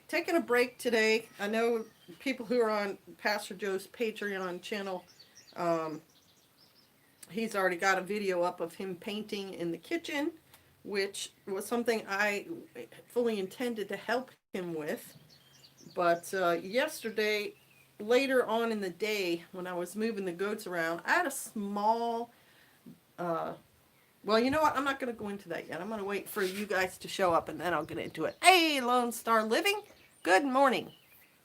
Taking a break today. I know people who are on Pastor Joe's Patreon channel, um, he's already got a video up of him painting in the kitchen, which was something I fully intended to help him with. But yesterday, later on in the day, when I was moving the goats around, I had a small, uh, well, you know what? I'm not going to go into that yet. I'm going to wait for you guys to show up and then I'll get into it. Hey, Lone Star Living, good morning.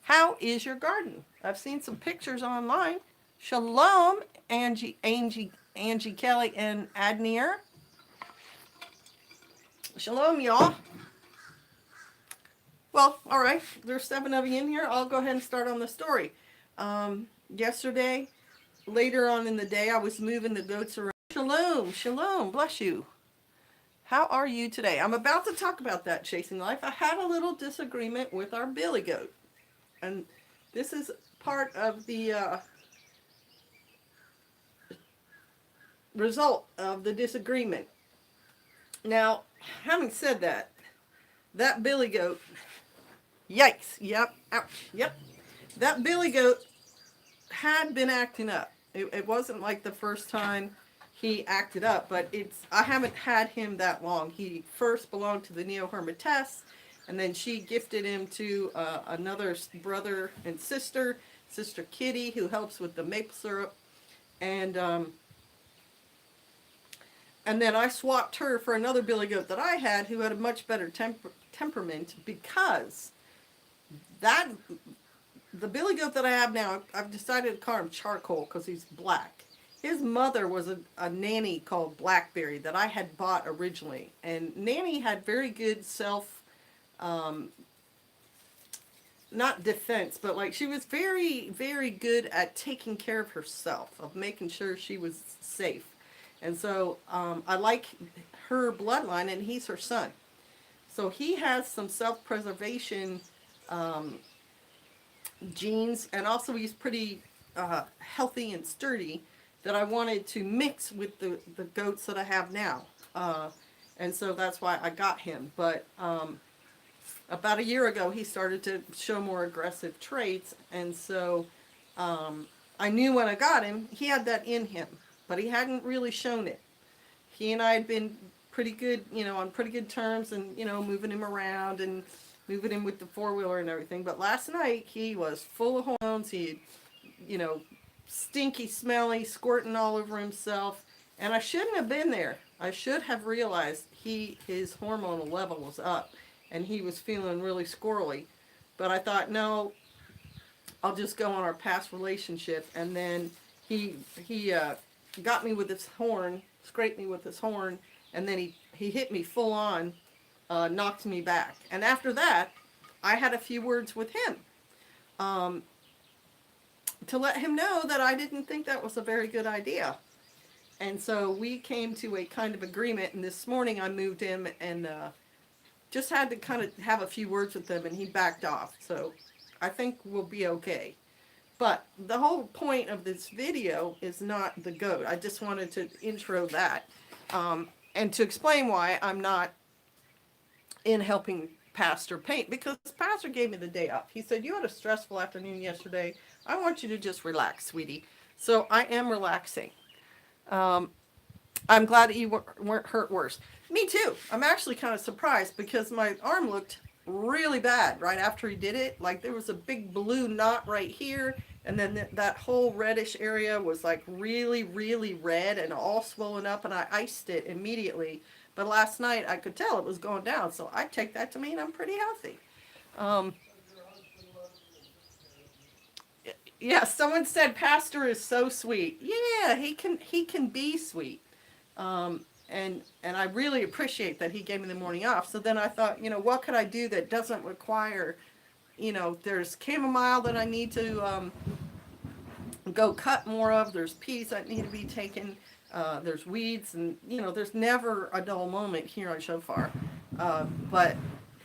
How is your garden? I've seen some pictures online. Shalom, Angie Kelly, and Adnir. Shalom, y'all. Well, all right. There's 7 of you in here. I'll go ahead and start on the story. Yesterday, later on in the day, I was moving the goats around. Shalom, shalom, bless you. How are you today? I'm about to talk about that, Chasing Life. I had a little disagreement with our billy goat. And this is part of the result of the disagreement. Now, having said that, that billy goat, yikes, yep, ouch, yep. That billy goat had been acting up. It wasn't like the first time he acted up, but I haven't had him that long. He first belonged to the Neo-Hermitess, and then she gifted him to another brother and sister, Sister Kitty, who helps with the maple syrup, and then I swapped her for another billy goat that I had, who had a much better temperament, because the billy goat that I have now, I've decided to call him Charcoal because he's black. His mother was a nanny called Blackberry that I had bought originally. And Nanny had very good not defense, but like she was very, very good at taking care of herself, of making sure she was safe. And so I like her bloodline, and he's her son. So he has some self-preservation genes, and also he's pretty healthy and sturdy, that I wanted to mix with the goats that I have now. And so that's why I got him. But about a year ago, he started to show more aggressive traits, and so I knew when I got him, he had that in him, but he hadn't really shown it. He and I had been pretty good, on pretty good terms, and, moving him around and moving him with the four-wheeler and everything. But last night, he was full of hormones. He, stinky, smelly, squirting all over himself. And I shouldn't have been there. I should have realized his hormonal level was up, and he was feeling really squirrely. But I thought, no, I'll just go on our past relationship. And then he got me with his horn, scraped me with his horn, and then he hit me full on, knocked me back. And after that, I had a few words with him to let him know that I didn't think that was a very good idea. And so we came to a kind of agreement, and this morning I moved him and just had to kind of have a few words with him, and he backed off. So I think we'll be okay. But the whole point of this video is not the goat. I just wanted to intro that and to explain why I'm not in helping Pastor paint, because Pastor gave me the day off. He said, you had a stressful afternoon yesterday. I want you to just relax, sweetie. So I am relaxing. I'm glad that you weren't hurt worse. Me too. I'm actually kind of surprised because my arm looked really bad right after he did it. Like there was a big blue knot right here, and then that whole reddish area was like really, really red and all swollen up, and I iced it immediately. But last night I could tell it was going down, so I take that to mean I'm pretty healthy. Yeah, someone said Pastor is so sweet. Yeah, he can be sweet. And I really appreciate that he gave me the morning off. So then I thought, what could I do that doesn't require, there's chamomile that I need to go cut more of. There's peas that need to be taken. There's weeds, and there's never a dull moment here on Shofar. But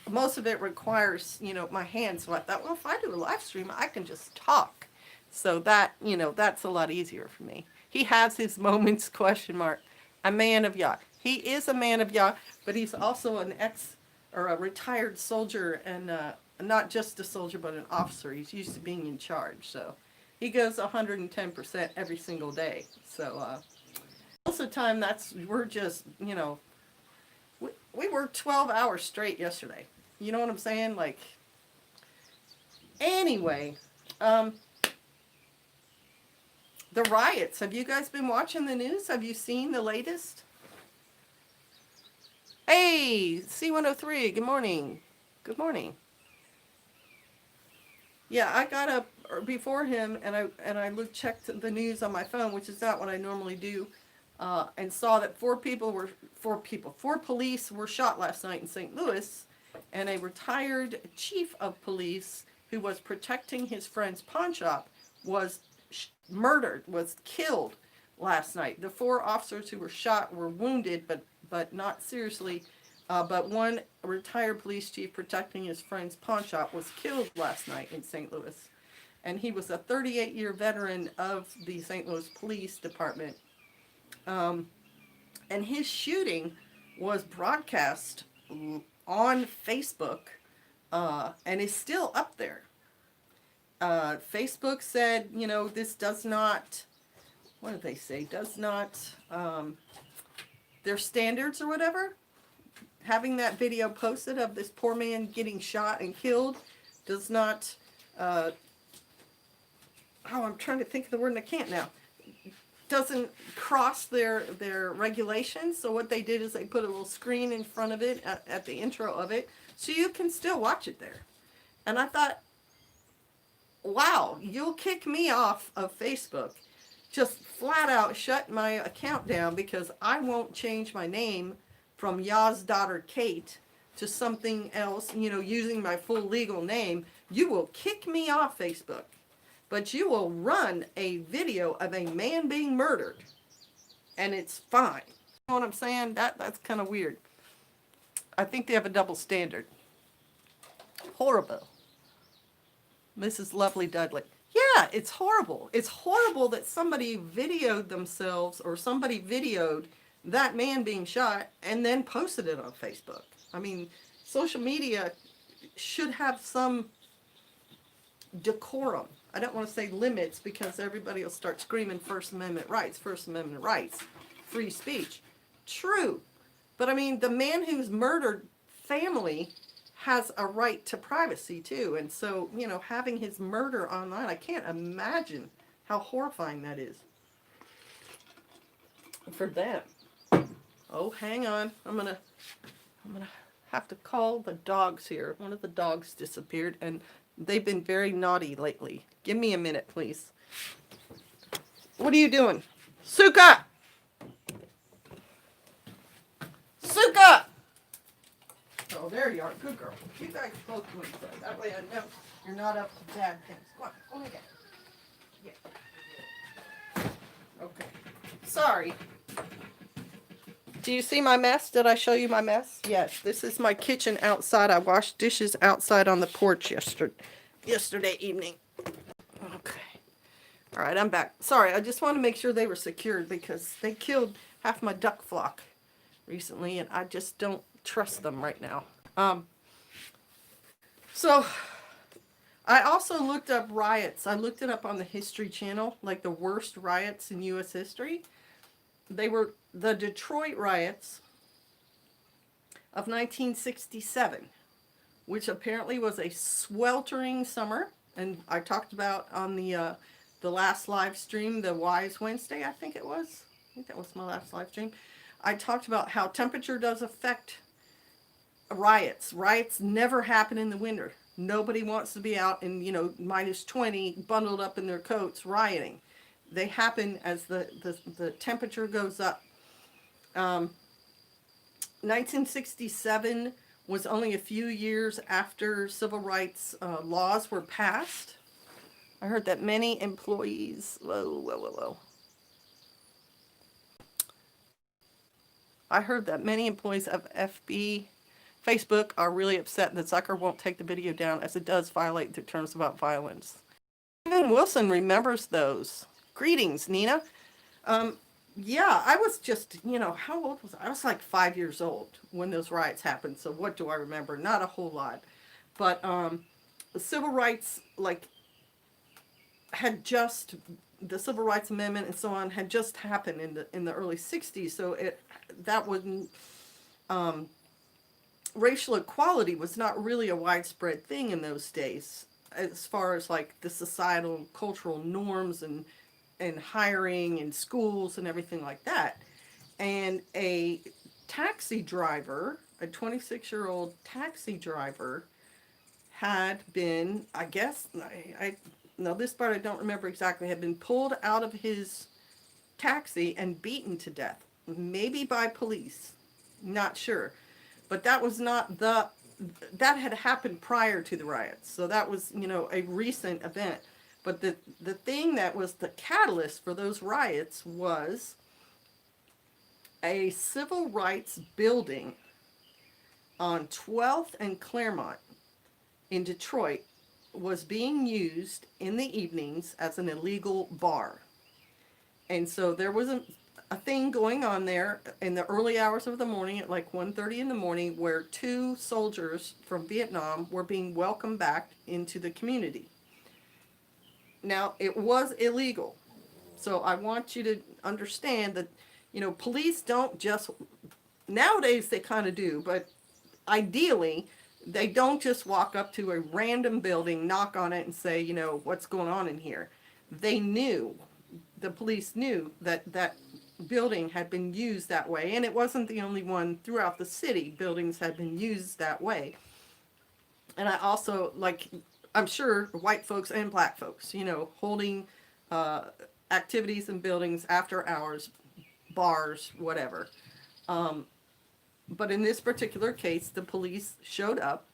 most of it requires, my hands. So I thought, well, if I do a live stream, I can just talk. So that, that's a lot easier for me. He has his moments, question mark. A man of Yah. He is a man of Yah, but he's also or a retired soldier, and not just a soldier, but an officer. He's used to being in charge, so he goes 110% every single day. So most of the time, we're just, we worked 12 hours straight yesterday. You know what I'm saying? Like, anyway, the riots. Have you guys been watching the news? Have you seen the latest? Hey, C103, good morning. Good morning. Yeah, I got up before him, and I checked the news on my phone, which is not what I normally do, and saw that four police were shot last night in St. Louis, and a retired chief of police who was protecting his friend's pawn shop was killed last night. The four officers who were shot were wounded, but not seriously. But one retired police chief protecting his friend's pawn shop was killed last night in St. Louis. And he was a 38-year veteran of the St. Louis Police Department. And his shooting was broadcast on Facebook and is still up there. Facebook said, this does not, what did they say? Does not, their standards or whatever. Having that video posted of this poor man getting shot and killed does not, I'm trying to think of the word and I can't now. Doesn't cross their regulations. So what they did is they put a little screen in front of it at the intro of it, so you can still watch it there. And I thought, wow, you'll kick me off of Facebook. Just flat out shut my account down because I won't change my name from Ya's daughter Kate to something else, using my full legal name. You will kick me off Facebook, but you will run a video of a man being murdered, and it's fine. You know what I'm saying? That's kind of weird. I think they have a double standard. Horrible. Mrs. Lovely Dudley. Yeah, it's horrible. It's horrible that somebody videoed themselves, or somebody videoed that man being shot and then posted it on Facebook. I mean, social media should have some decorum. I don't want to say limits because everybody will start screaming First Amendment rights, free speech. True. But I mean, the man who's murdered family has a right to privacy too. And so, having his murder online, I can't imagine how horrifying that is for them. Oh, hang on. I'm gonna have to call the dogs here. One of the dogs disappeared, and they've been very naughty lately. Give me a minute, please. What are you doing? Suka! Suka! Oh, there you are. Good girl. You guys both to each other. That way I know you're not up to bad things. Come on. Go ahead. Yeah. Okay. Sorry. Do you see my mess? Did I show you my mess? Yes, this is my kitchen outside. I washed dishes outside on the porch yesterday evening. Okay. All right, I'm back. Sorry, I just want to make sure they were secured because they killed half my duck flock recently, and I just don't trust them right now. So I also looked up riots. I looked it up on the History Channel, like the worst riots in U.S. history. They were the Detroit riots of 1967, which apparently was a sweltering summer. And I talked about on the last live stream, the Wise Wednesday, I think it was. I think that was my last live stream. I talked about how temperature does affect riots. Riots never happen in the winter. Nobody wants to be out in, minus 20, bundled up in their coats, rioting. They happen as the temperature goes up. 1967 was only a few years after civil rights laws were passed. I heard that many employees, I heard that many employees of Facebook are really upset that Zucker won't take the video down as it does violate the terms about violence. Even Wilson remembers those. Greetings, Nina. yeah, I was just, how old was I? I was like 5 years old when those riots happened. So what do I remember? Not a whole lot. But the civil rights, like, had just, the Civil Rights Amendment and so on had just happened in the early 60s. So that wouldn't, um, racial equality was not really a widespread thing in those days as far as like the societal cultural norms and hiring and schools and everything like that. And a taxi driver, a 26-year-old taxi driver, had been, I guess, I know this part I don't remember exactly, had been pulled out of his taxi and beaten to death, maybe by police, not sure. But that was not that had happened prior to the riots. So that was, a recent event. But the thing that was the catalyst for those riots was a civil rights building on 12th and Claremont in Detroit was being used in the evenings as an illegal bar. And so there was a thing going on there in the early hours of the morning at like 1:30 in the morning where two soldiers from Vietnam were being welcomed back into the community. Now, it was illegal. So I want you to understand that, police don't just, nowadays they kind of do, but ideally, they don't just walk up to a random building, knock on it, and say, what's going on in here. They knew, the police knew that that building had been used that way, and it wasn't the only one throughout the city. Buildings had been used that way. And I also, like, I'm sure white folks and black folks, holding uh, activities in buildings after hours, bars, whatever. Um, but in this particular case, the police showed up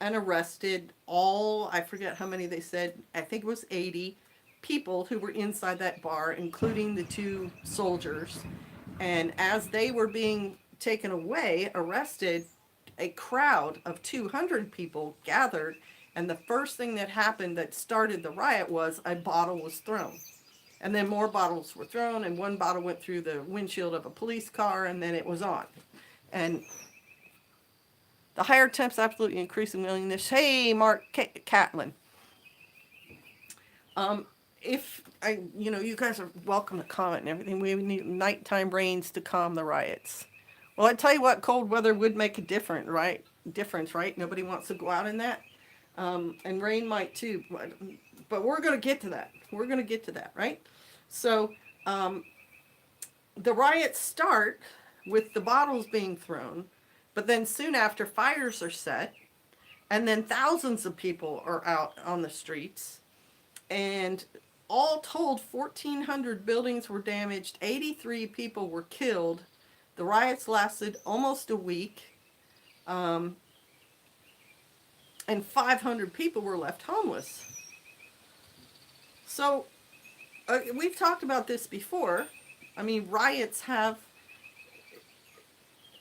and arrested all, I forget how many they said, I think it was 80 people who were inside that bar, including the two soldiers. And as they were being taken away, arrested, a crowd of 200 people gathered. And the first thing that happened that started the riot was a bottle was thrown. And then more bottles were thrown, and one bottle went through the windshield of a police car, and then it was on. And the higher temps absolutely increase in willingness. Hey, Mark Catlin. Um, if you guys are welcome to comment and everything. We need nighttime rains to calm the riots. Well, I tell you what, cold weather would make a difference, right? Nobody wants to go out in that, and rain might too. But we're going to get to that. Right? So the riots start with the bottles being thrown, but then soon after fires are set, and then thousands of people are out on the streets, and all told 1,400 buildings were damaged, 83 people were killed. The riots lasted almost a week, and 500 people were left homeless. So we've talked about this before. I mean, riots have,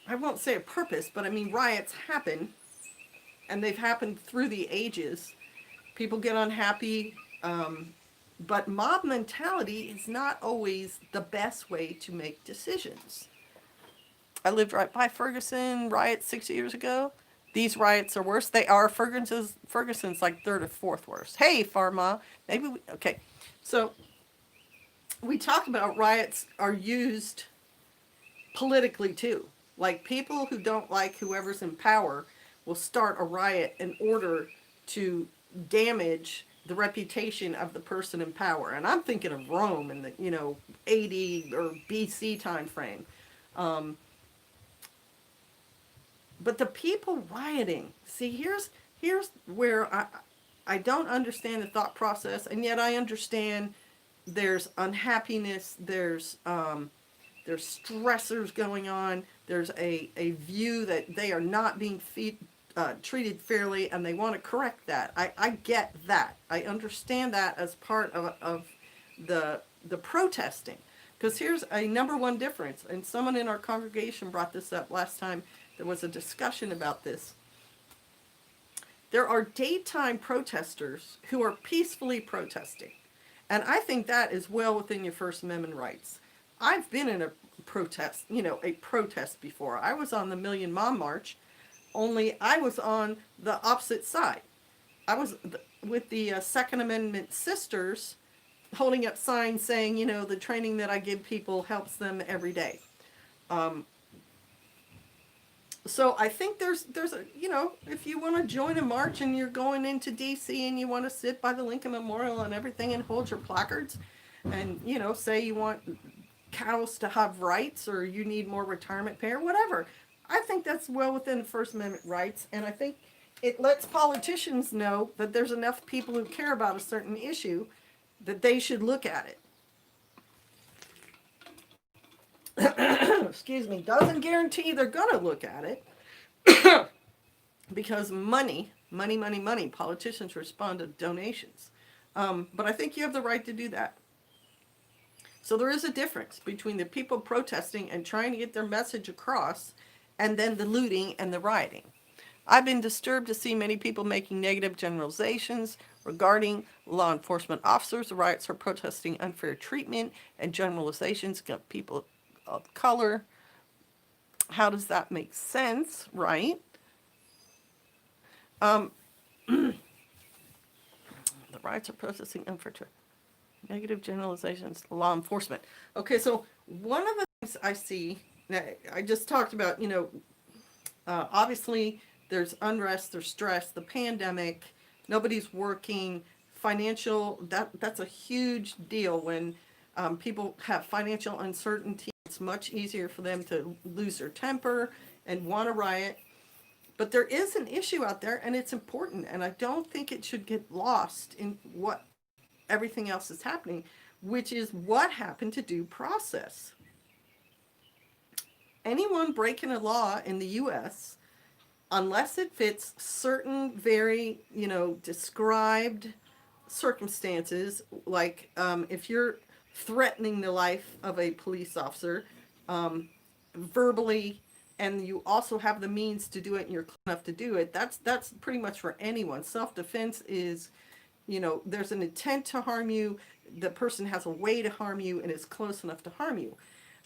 I won't say a purpose, but I mean, riots happen, and they've happened through the ages. People get unhappy, but mob mentality is not always the best way to make decisions. I lived right by Ferguson, riots 6 years ago. These riots are worse. They are. Ferguson's like third or fourth worst. Hey, Pharma. Okay. So we talk about riots are used politically too. Like people who don't like whoever's in power will start a riot in order to damage the reputation of the person in power. And I'm thinking of Rome in the, AD or BC time frame. But the people rioting, see, here's where I don't understand the thought process, and yet I understand there's unhappiness, there's stressors going on, there's a view that they are not being treated fairly, and they want to correct that. I get that. I understand that as part of the protesting. Because here's a number one difference, and someone in our congregation brought this up last time. There was a discussion about this. There are daytime protesters who are peacefully protesting. And I think that is well within your First Amendment rights. I've been in a protest, a protest before. I was on the Million Mom March, only I was on the opposite side. I was with the Second Amendment sisters holding up signs saying, the training that I give people helps them every day. So I think there's a, if you want to join a march and you're going into D.C. and you want to sit by the Lincoln Memorial and everything and hold your placards and, say you want cows to have rights or you need more retirement pay or whatever. I think that's well within First Amendment rights, and I think it lets politicians know that there's enough people who care about a certain issue that they should look at it. Excuse me. Doesn't guarantee they're going to look at it because money, politicians respond to donations. But I think you have the right to do that. So there is a difference between the people protesting and trying to get their message across and then the looting and the rioting. I've been disturbed to see many people making negative generalizations regarding law enforcement officers. The riots are protesting unfair treatment and generalizations against people of color. How does that make sense, right? The riots are protesting unfair treatment. Negative generalizations, law enforcement. Okay, so one of the things I see, I just talked about, obviously there's unrest, there's stress, the pandemic, nobody's working, that's a huge deal when people have financial uncertainty. It's much easier for them to lose their temper and want to riot. But there is an issue out there, and it's important, and I don't think it should get lost in what everything else is happening, which is what happened to due process. Anyone breaking a law in the U.S., unless it fits certain very, described circumstances, like if you're threatening the life of a police officer verbally, and you also have the means to do it and you're close enough to do it, that's pretty much for anyone. Self-defense is, there's an intent to harm you, the person has a way to harm you and is close enough to harm you.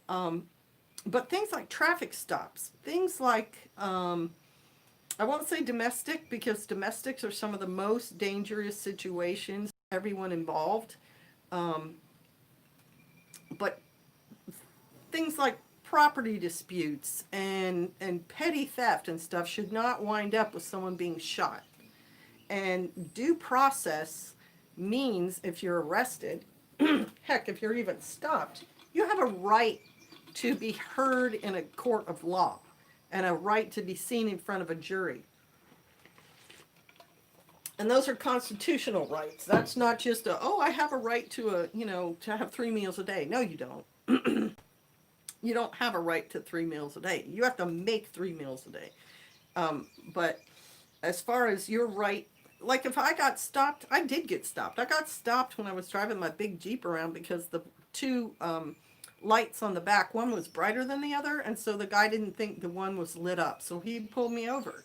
But things like traffic stops, things like, I won't say domestic, because domestics are some of the most dangerous situations for everyone involved. But things like property disputes and petty theft and stuff should not wind up with someone being shot. And due process means if you're arrested, heck, if you're even stopped, you have a right to be heard in a court of law and a right to be seen in front of a jury. And those are constitutional rights. That's not just I have a right to to have 3 meals a day. No, you don't. You don't have a right to 3 meals a day. You have to make 3 meals a day. But as far as your right, like if I got stopped, I did get stopped. I got stopped when I was driving my big Jeep around because the two lights on the back, one was brighter than the other, and so the guy didn't think the one was lit up, so he pulled me over.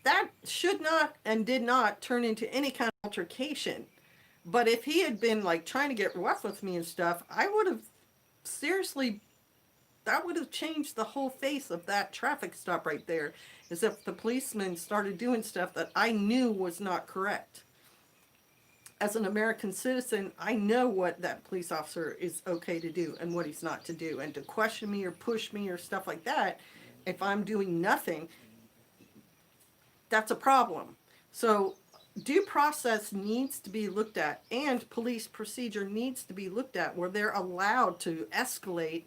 That should not and did not turn into any kind of altercation. But if he had been like trying to get rough with me and stuff, I would have seriously, that would have changed the whole face of that traffic stop right there, as if the policeman started doing stuff that I knew was not correct. As an American citizen, I know what that police officer is okay to do and what he's not to do. And to question me or push me or stuff like that, if I'm doing nothing, that's a problem. So due process needs to be looked at, and police procedure needs to be looked at, where they're allowed to escalate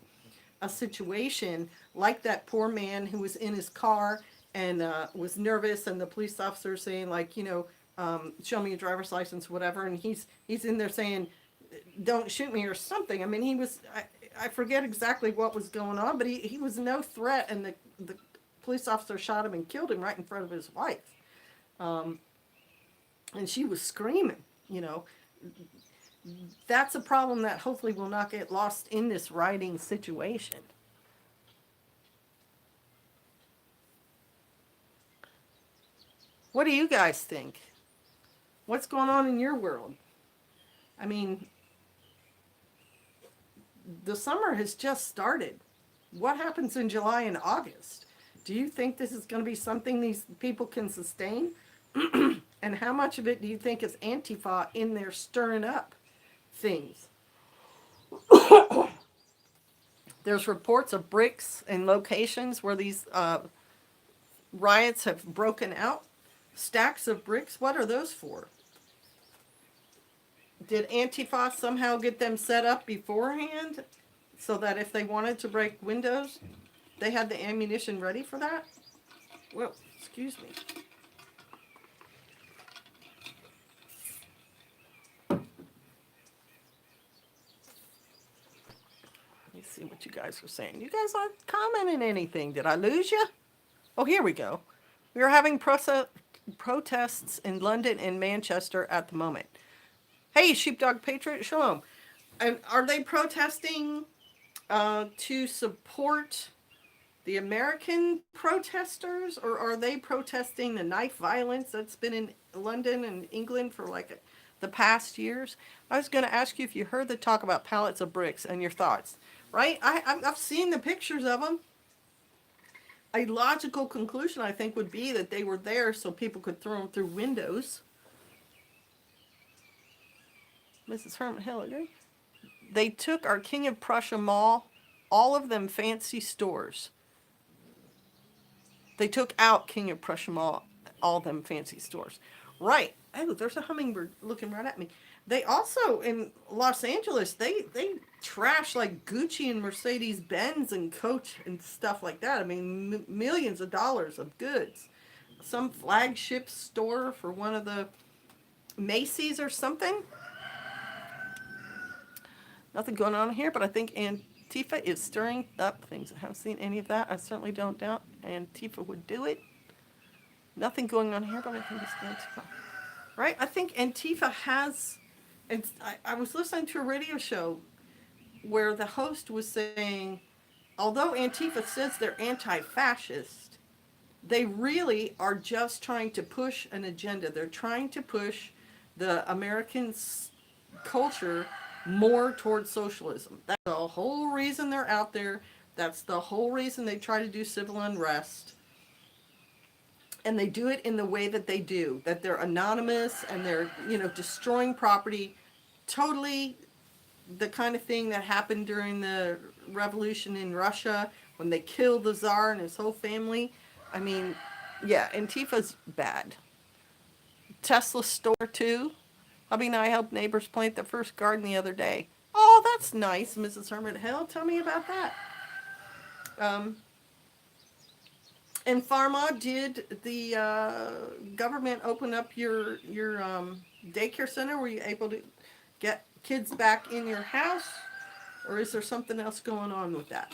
a situation like that poor man who was in his car and was nervous, and the police officer saying like, show me your driver's license, whatever, and he's in there saying, don't shoot me or something. I mean, he was, I forget exactly what was going on, but he was no threat, and the police officer shot him and killed him right in front of his wife. And she was screaming, That's a problem that hopefully will not get lost in this rioting situation. What do you guys think? What's going on in your world? I mean, the summer has just started. What happens in July and August? Do you think this is going to be something these people can sustain? And how much of it do you think is Antifa in there stirring up things? There's reports of bricks in locations where these riots have broken out. Stacks of bricks. What are those for? Did Antifa somehow get them set up beforehand so that if they wanted to break windows, they had the ammunition ready for that? Well, excuse me. Let me see what you guys were saying. You guys aren't commenting anything. Did I lose you? Oh, here we go. We are having protests in London and Manchester at the moment. Hey, Sheepdog Patriot, shalom. And are they protesting to support the American protesters, or are they protesting the knife violence that's been in London and England for like the past years? I was going to ask you if you heard the talk about pallets of bricks and your thoughts. Right? I've seen the pictures of them. A logical conclusion, I think, would be that they were there so people could throw them through windows. Mrs. Herman Hill, agree? They took our King of Prussia Mall, all of them fancy stores. They took out King of Prussia Mall, all them fancy stores. Right. Oh, there's a hummingbird looking right at me. They also, in Los Angeles, they trash like Gucci and Mercedes-Benz and Coach and stuff like that. I mean, millions of dollars of goods. Some flagship store for one of the Macy's or something. Nothing going on here, but I think Antifa is stirring up things. I haven't seen any of that. I certainly don't doubt Antifa would do it. Nothing going on here, but I think it's Antifa. Right? I think Antifa has... And I was listening to a radio show where the host was saying, although Antifa says they're anti-fascist, they really are just trying to push an agenda. They're trying to push the American culture more towards socialism. That's the whole reason they're out there. That's the whole reason they try to do civil unrest. And they do it in the way that they do, that they're anonymous and they're, destroying property. Totally the kind of thing that happened during the revolution in Russia when they killed the Tsar and his whole family. I mean, yeah, Antifa's bad. Tesla store too. Hubby and I helped neighbors plant the first garden the other day. Oh, that's nice, Mrs. Herman Hill. Tell me about that. And Pharma, did the government open up your daycare center? Were you able to get kids back in your house? Or is there something else going on with that?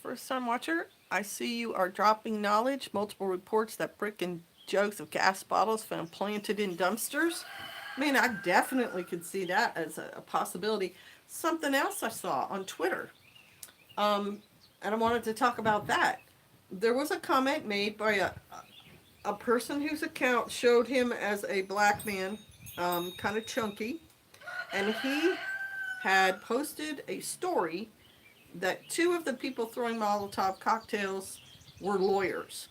First time watcher, I see you are dropping knowledge. Multiple reports that brick and jugs of gas bottles found planted in dumpsters. I mean, I definitely could see that as a possibility. Something else I saw on Twitter, and I wanted to talk about that. There was a comment made by a person whose account showed him as a black man, kind of chunky, and he had posted a story that two of the people throwing Molotov cocktails were lawyers.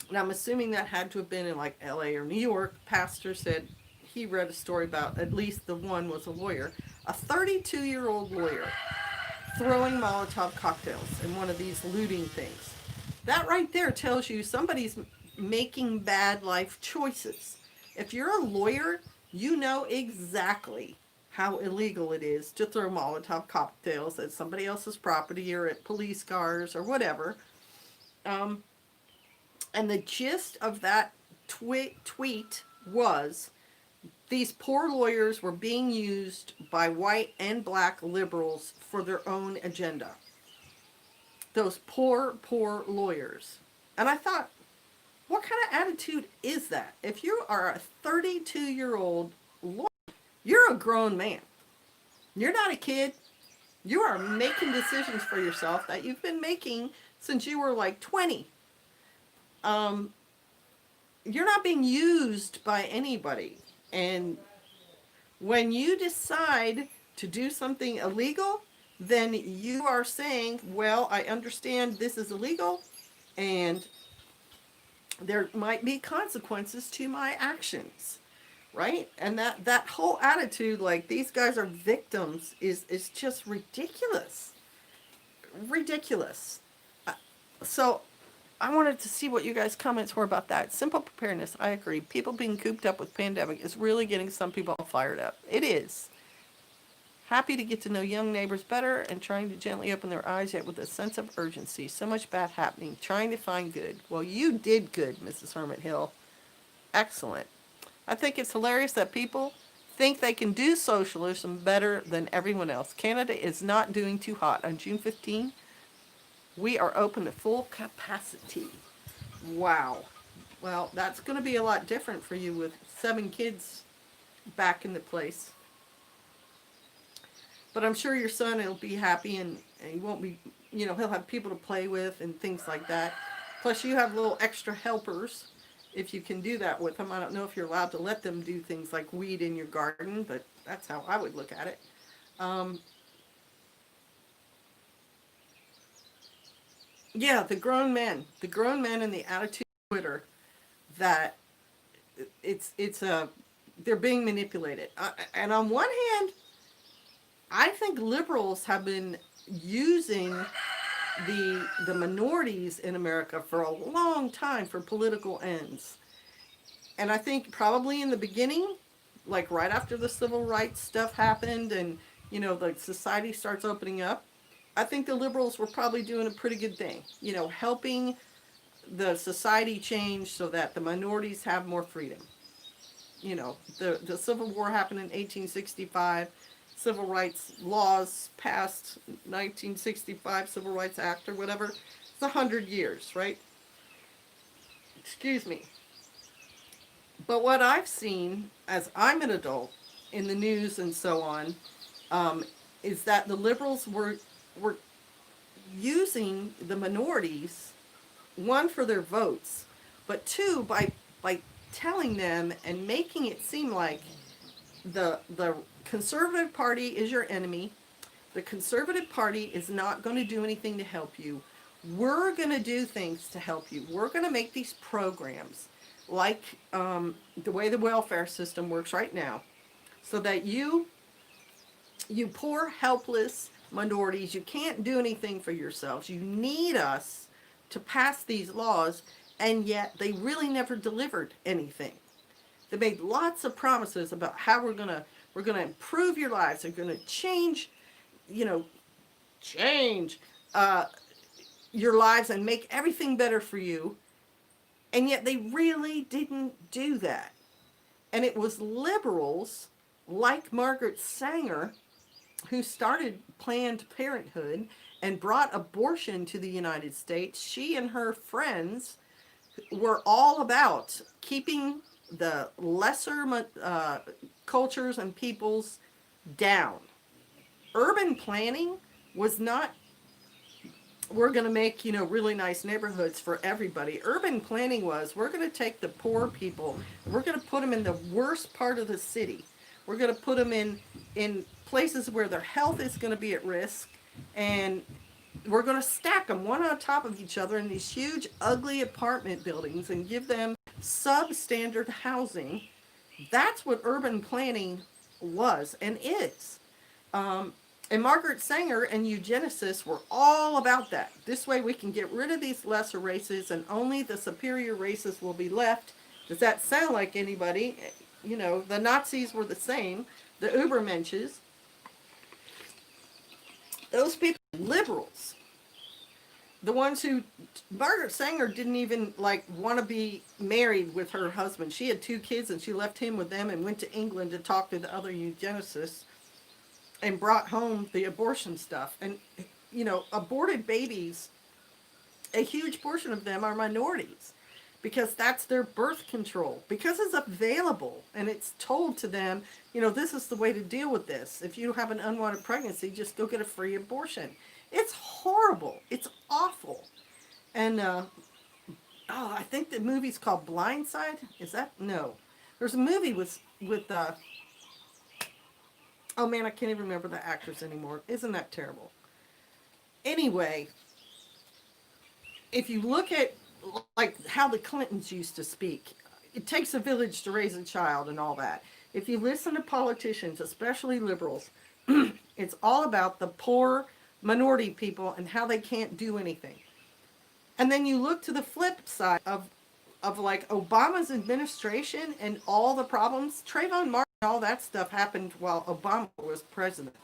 And I'm assuming that had to have been in like LA or New York. Pastor said he read a story about at least the one was a lawyer. A 32-year-old lawyer throwing Molotov cocktails in one of these looting things. That right there tells you somebody's making bad life choices. If you're a lawyer, you know exactly how illegal it is to throw Molotov cocktails at somebody else's property or at police cars or whatever. And the gist of that tweet was these poor lawyers were being used by white and black liberals for their own agenda. Those poor lawyers. And I thought, what kind of attitude is that? If you are a 32-year-old lawyer, you're a grown man. You're not a kid. You are making decisions for yourself that you've been making since you were like 20. you're not being used by anybody. And when you decide to do something illegal, then you are saying, well, I understand this is illegal, and there might be consequences to my actions, right? And that whole attitude, like these guys are victims, is just ridiculous. Ridiculous. So I wanted to see what you guys' comments were about that. Simple preparedness, I agree. People being cooped up with pandemic is really getting some people fired up. It is. Happy to get to know young neighbors better and trying to gently open their eyes, yet with a sense of urgency. So much bad happening. Trying to find good. Well, you did good, Mrs. Hermit Hill. Excellent. I think it's hilarious that people think they can do socialism better than everyone else. Canada is not doing too hot. On June 15, we are open to full capacity. Wow. Well, that's going to be a lot different for you with 7 kids back in the place. But I'm sure your son will be happy, and he won't be, he'll have people to play with and things like that. Plus, you have little extra helpers if you can do that with them. I don't know if you're allowed to let them do things like weed in your garden, but that's how I would look at it. Yeah, the grown men and the attitude of Twitter that they're being manipulated. And on one hand, I think liberals have been using the minorities in America for a long time for political ends. And I think probably in the beginning, like right after the civil rights stuff happened and, the society starts opening up, I think the liberals were probably doing a pretty good thing, helping the society change so that the minorities have more freedom. The Civil War happened in 1865. Civil rights laws passed 1965, Civil Rights Act or whatever. It's 100 years, right? Excuse me. But what I've seen as I'm an adult in the news and so on, is that the liberals were using the minorities, one, for their votes, but two, by telling them and making it seem like the Conservative Party is your enemy. The Conservative Party is not going to do anything to help you. We're going to do things to help you. We're going to make these programs like the way the welfare system works right now, so that you poor, helpless minorities, you can't do anything for yourselves. You need us to pass these laws, and yet they really never delivered anything. They made lots of promises about how we're gonna improve your lives. They're gonna change your lives and make everything better for you. And yet they really didn't do that. And it was liberals like Margaret Sanger who started Planned Parenthood and brought abortion to the United States. She and her friends were all about keeping the lesser cultures and peoples down. Urban planning was not, we're going to make, really nice neighborhoods for everybody. Urban planning was, we're going to take the poor people, we're going to put them in the worst part of the city. We're going to put them in places where their health is going to be at risk, and we're going to stack them one on top of each other in these huge, ugly apartment buildings and give them substandard housing. That's what urban planning was and is. And Margaret Sanger and eugenicists were all about that. This way we can get rid of these lesser races and only the superior races will be left. Does that sound like anybody? The Nazis were the same. The Ubermenches. Those people, liberals. The ones who, Margaret Sanger didn't even want to be married with her husband. She had 2 kids and she left him with them and went to England to talk to the other eugenicists and brought home the abortion stuff. And, aborted babies, a huge portion of them are minorities because that's their birth control. Because it's available and it's told to them, this is the way to deal with this. If you have an unwanted pregnancy, just go get a free abortion. It's horrible. It's awful. And I think the movie's called Blindside. Is that no? There's a movie with oh man, I can't even remember the actors anymore. Isn't that terrible? Anyway, if you look at like how the Clintons used to speak, it takes a village to raise a child and all that. If you listen to politicians, especially liberals, it's all about the poor minority people and how they can't do anything. And then you look to the flip side of like Obama's administration and all the problems. Trayvon Martin, all that stuff happened while Obama was president.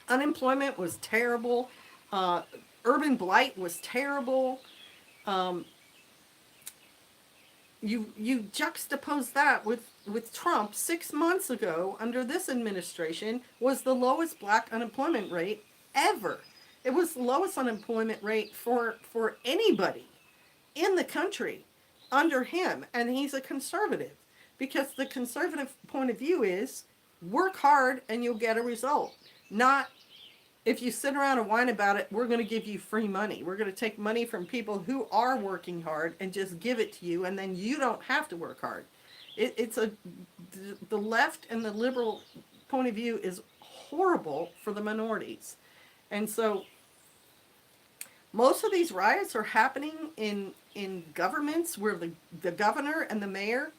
Unemployment was terrible. Uh, Urban blight was terrible. Um, you juxtapose that with Trump 6 months ago under this administration was the lowest black unemployment rate ever. It was the lowest unemployment rate for anybody in the country under him, and he's a conservative because the conservative point of view is work hard and you'll get a result, not if you sit around and whine about it, we're going to give you free money. We're going to take money from people who are working hard and just give it to you, and then you don't have to work hard. The left and the liberal point of view is horrible for the minorities. And so most of these riots are happening in governments where the governor and the mayor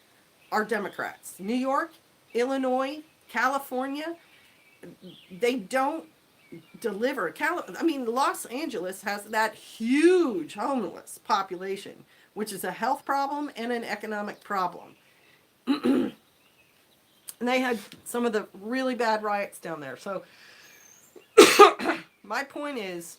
are Democrats. New York, Illinois, California, they don't deliver. Los Angeles has that huge homeless population, which is a health problem and an economic problem. And they had some of the really bad riots down there. So my point is,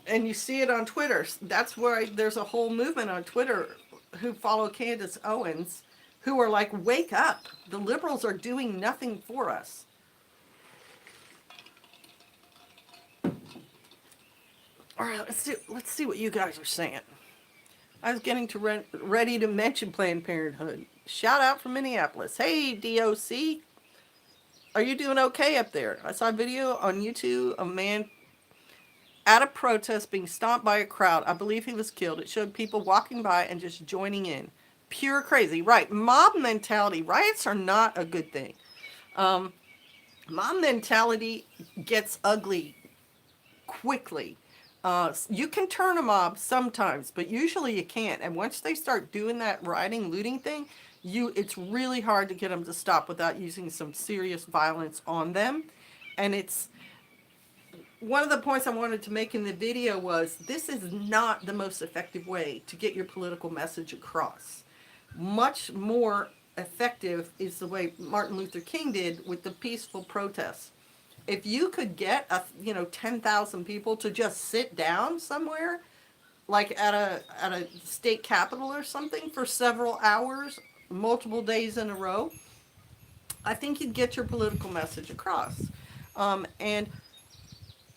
and you see it on Twitter, that's why there's a whole movement on Twitter who follow Candace Owens, who are like, wake up. The liberals are doing nothing for us. All right, let's see what you guys are saying. I was getting ready to mention Planned Parenthood. Shout out from Minneapolis. Hey, DOC. Are you doing okay up there? I saw a video on YouTube of a man at a protest being stomped by a crowd. I believe he was killed. It showed people walking by and just joining in. Pure crazy. Right. Mob mentality. Riots are not a good thing. Mob mentality gets ugly quickly. You can turn a mob sometimes, but usually you can't. And once they start doing that rioting, looting thing, it's really hard to get them to stop without using some serious violence on them. And it's one of the points I wanted to make in the video was this is not the most effective way to get your political message across. Much more effective is the way Martin Luther King did with the peaceful protests. If you could get 10,000 people to just sit down somewhere, like at a state capitol or something for several hours, multiple days in a row, I think you'd get your political message across. And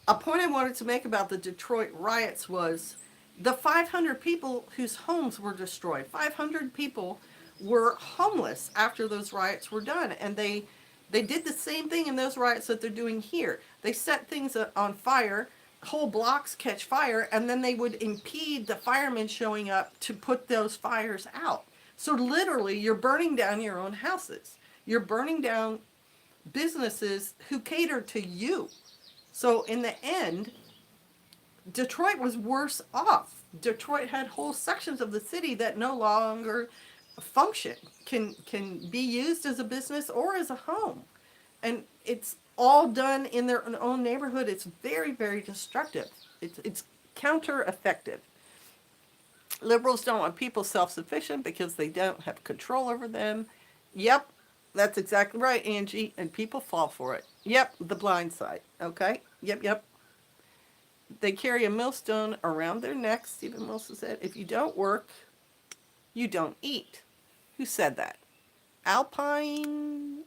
a point I wanted to make about the Detroit riots was the 500 people whose homes were destroyed. 500 people were homeless after those riots were done, and they did the same thing in those riots that they're doing here. They set things on fire, whole blocks catch fire, and then they would impede the firemen showing up to put those fires out. So literally, you're burning down your own houses. You're burning down businesses who cater to you. So in the end, Detroit was worse off. Detroit had whole sections of the city that no longer function, can be used as a business or as a home. And it's all done in their own neighborhood. It's very, very destructive. It's counter-effective. Liberals don't want people self-sufficient because they don't have control over them. Yep, that's exactly right, Angie. And people fall for it. Yep, the blind side. Okay? Yep. They carry a millstone around their necks. Stephen Wilson said, if you don't work, you don't eat. Who said that? Alpine?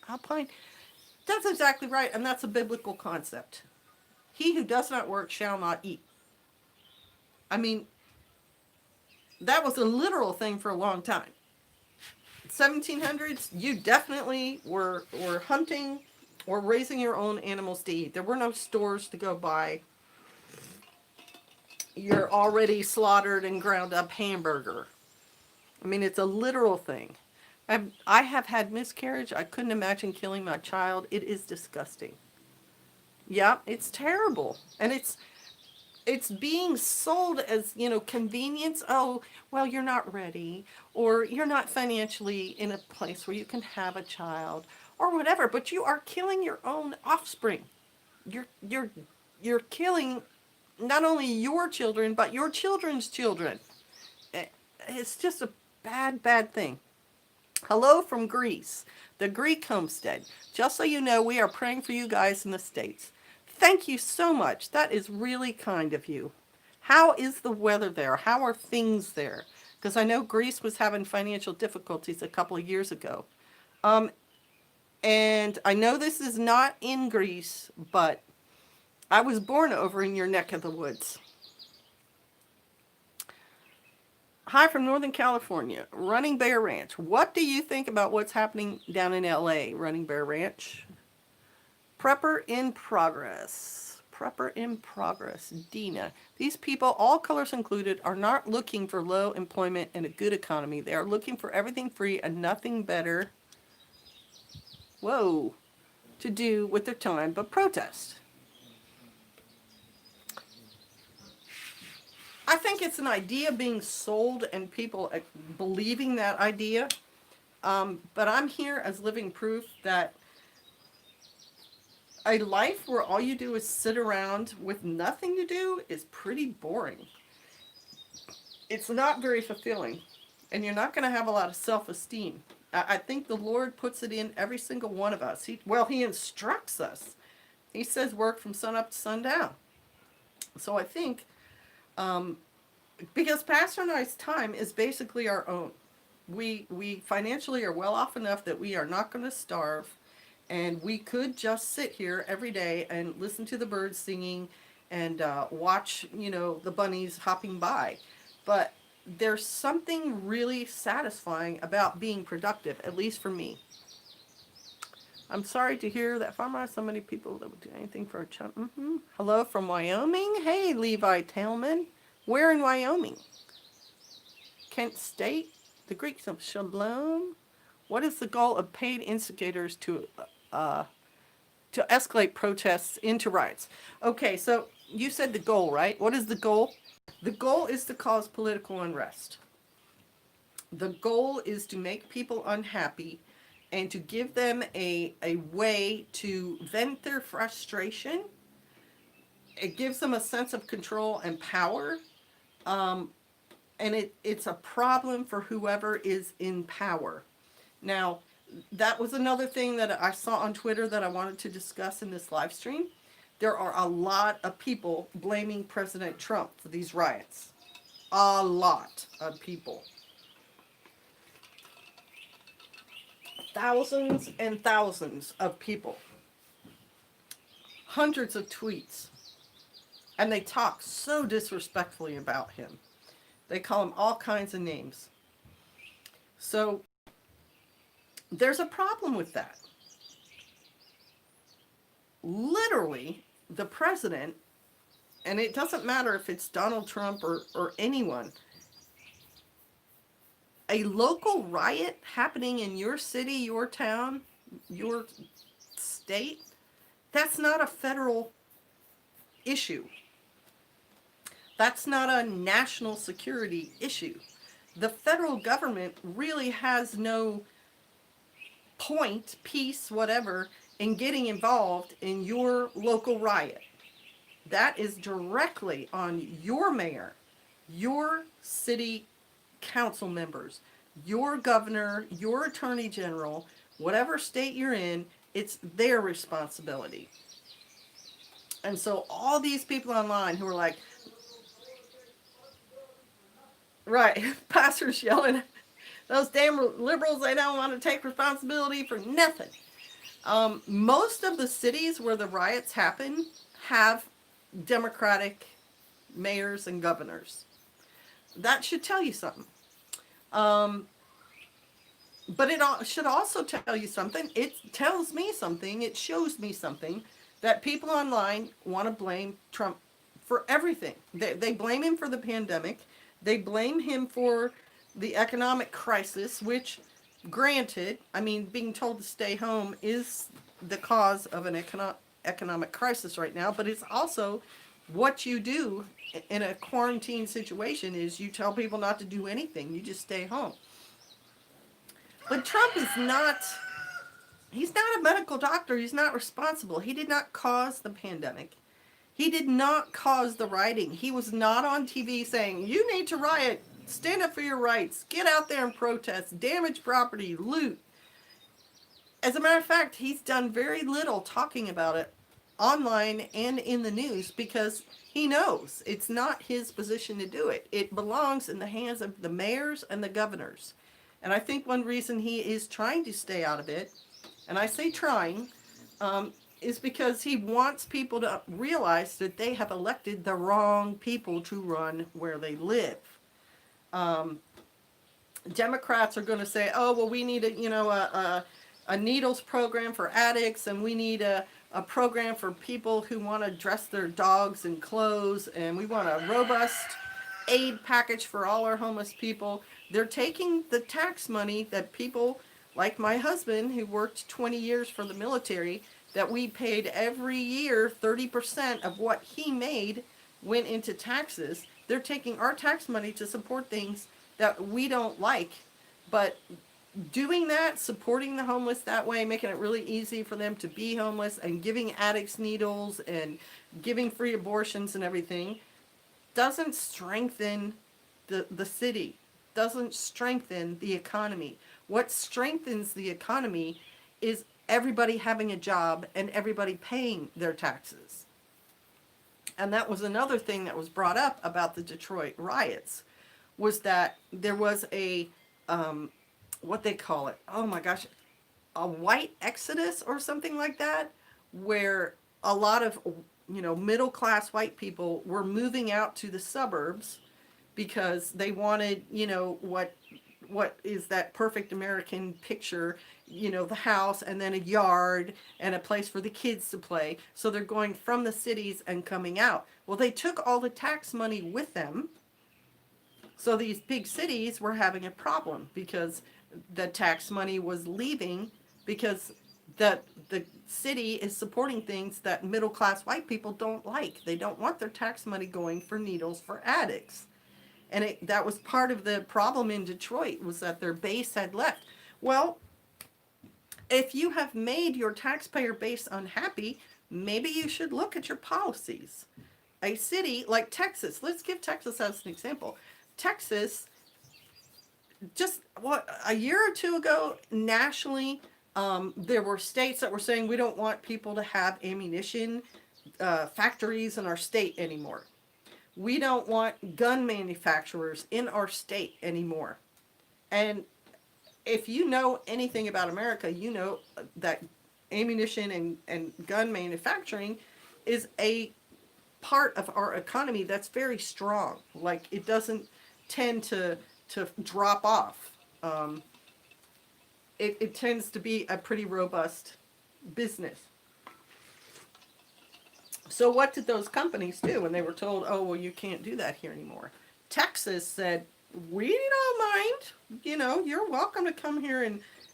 That's exactly right, and that's a biblical concept. He who does not work shall not eat. I mean, that was a literal thing for a long time. 1700s, you definitely were hunting or raising your own animals to eat. There were no stores to go buy. your already slaughtered and ground up hamburger. I mean, it's a literal thing. I have had miscarriage. I couldn't imagine killing my child. It is disgusting. Yeah, it's terrible. And it's being sold as, convenience. Oh, well, you're not ready, or you're not financially in a place where you can have a child, or whatever. But you are killing your own offspring. You're killing not only your children, but your children's children. It's just a bad, bad thing. Hello from Greece, the Greek homestead. Just so you know, we are praying for you guys in the States. Thank you so much. That is really kind of you. How is the weather there? How are things there? Because I know Greece was having financial difficulties a couple of years ago. And I know this is not in Greece, but I was born over in your neck of the woods. Hi from Northern California, Running Bear Ranch. What do you think about what's happening down in LA, Running Bear Ranch? Prepper in progress. Prepper in progress. Dina. These people, all colors included, are not looking for low employment and a good economy. They are looking for everything free and nothing better, whoa, to do with their time but protest. I think it's an idea being sold and people believing that idea. But I'm here as living proof that a life where all you do is sit around with nothing to do is pretty boring. It's not very fulfilling. And you're not going to have a lot of self-esteem. I think the Lord puts it in every single one of us. He instructs us. He says work from sun up to sundown. So I think... because Pastor and I's time is basically our own. We financially are well off enough that we are not going to starve, and we could just sit here every day and listen to the birds singing and watch, the bunnies hopping by. But there's something really satisfying about being productive, at least for me. I'm sorry to hear that farmer has so many people that would do anything for a chump. Mm-hmm. Hello from Wyoming. Hey, Levi Tailman. Where in Wyoming? Kent State? The Greeks of Shalom? What is the goal of paid instigators to escalate protests into riots? Okay, so you said the goal, right? What is the goal? The goal is to cause political unrest. The goal is to make people unhappy and to give them a way to vent their frustration. It gives them a sense of control and power. And it's a problem for whoever is in power. Now, that was another thing that I saw on Twitter that I wanted to discuss in this live stream. There are a lot of people blaming President Trump for these riots. A lot of people. Thousands and thousands of people. Hundreds of tweets. And they talk so disrespectfully about him. They call him all kinds of names. So there's a problem with that. Literally, the president, and it doesn't matter if it's Donald Trump or anyone, a local riot happening in your city, your town, your state, that's not a federal issue. That's not a national security issue. The federal government really has no point, piece, whatever, in getting involved in your local riot. That is directly on your mayor, your city council members, your governor, your attorney general, whatever state you're in, it's their responsibility. And so all these people online who are like, right, pastors yelling, those damn liberals, they don't want to take responsibility for nothing. Most of the cities where the riots happen have Democratic mayors and governors. That should tell you something. But it should also tell you something. It tells me something. It shows me something that people online want to blame Trump for everything. They blame him for the pandemic. They blame him for the economic crisis, which, granted, I mean, being told to stay home is the cause of an economic crisis right now, but it's also what you do in a quarantine situation is you tell people not to do anything. You just stay home. But Trump is not, he's not a medical doctor. He's not responsible. He did not cause the pandemic. He did not cause the rioting. He was not on TV saying, you need to riot, stand up for your rights, get out there and protest, damage property, loot. As a matter of fact, he's done very little talking about it online and in the news because he knows it's not his position to do it. It belongs in the hands of the mayors and the governors. And I think one reason he is trying to stay out of it, and I say trying, is because he wants people to realize that they have elected the wrong people to run where they live. Democrats are going to say, oh, well, we need a needles program for addicts, and we need a program for people who want to dress their dogs in clothes, and we want a robust aid package for all our homeless people. They're taking the tax money that people like my husband, who worked 20 years for the military, that we paid every year 30% of what he made went into taxes. They're taking our tax money to support things that we don't like, but doing that, supporting the homeless that way, making it really easy for them to be homeless and giving addicts needles and giving free abortions and everything, doesn't strengthen the city, doesn't strengthen the economy. What strengthens the economy is everybody having a job and everybody paying their taxes. And that was another thing that was brought up about the Detroit riots, was that there was a, what they call it, oh my gosh, a white exodus or something like that, where a lot of, middle-class white people were moving out to the suburbs because they wanted, what is that perfect American picture, the house and then a yard and a place for the kids to play. So they're going from the cities and coming out. Well, they took all the tax money with them. So these big cities were having a problem because the tax money was leaving because the city is supporting things that middle-class white people don't like. They don't want their tax money going for needles for addicts. And that was part of the problem in Detroit, was that their base had left. Well, if you have made your taxpayer base unhappy, maybe you should look at your policies. A city like Texas, let's give Texas as an example. Texas, just a year or two ago, nationally, there were states that were saying we don't want people to have ammunition factories in our state anymore. We don't want gun manufacturers in our state anymore. And if you know anything about America, you know that ammunition and gun manufacturing is a part of our economy that's very strong. Like, it doesn't tend to drop off. It tends to be a pretty robust business. So what did those companies do when they were told, oh, well, you can't do that here anymore? Texas said, we don't mind. You're welcome to come here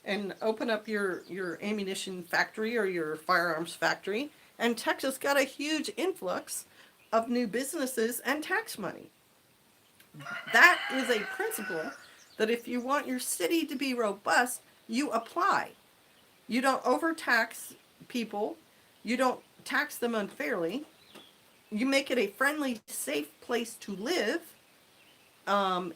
and open up your ammunition factory or your firearms factory. And Texas got a huge influx of new businesses and tax money. That is a principle that if you want your city to be robust, you apply. You don't overtax people. You don't tax them unfairly. You make it a friendly, safe place to live.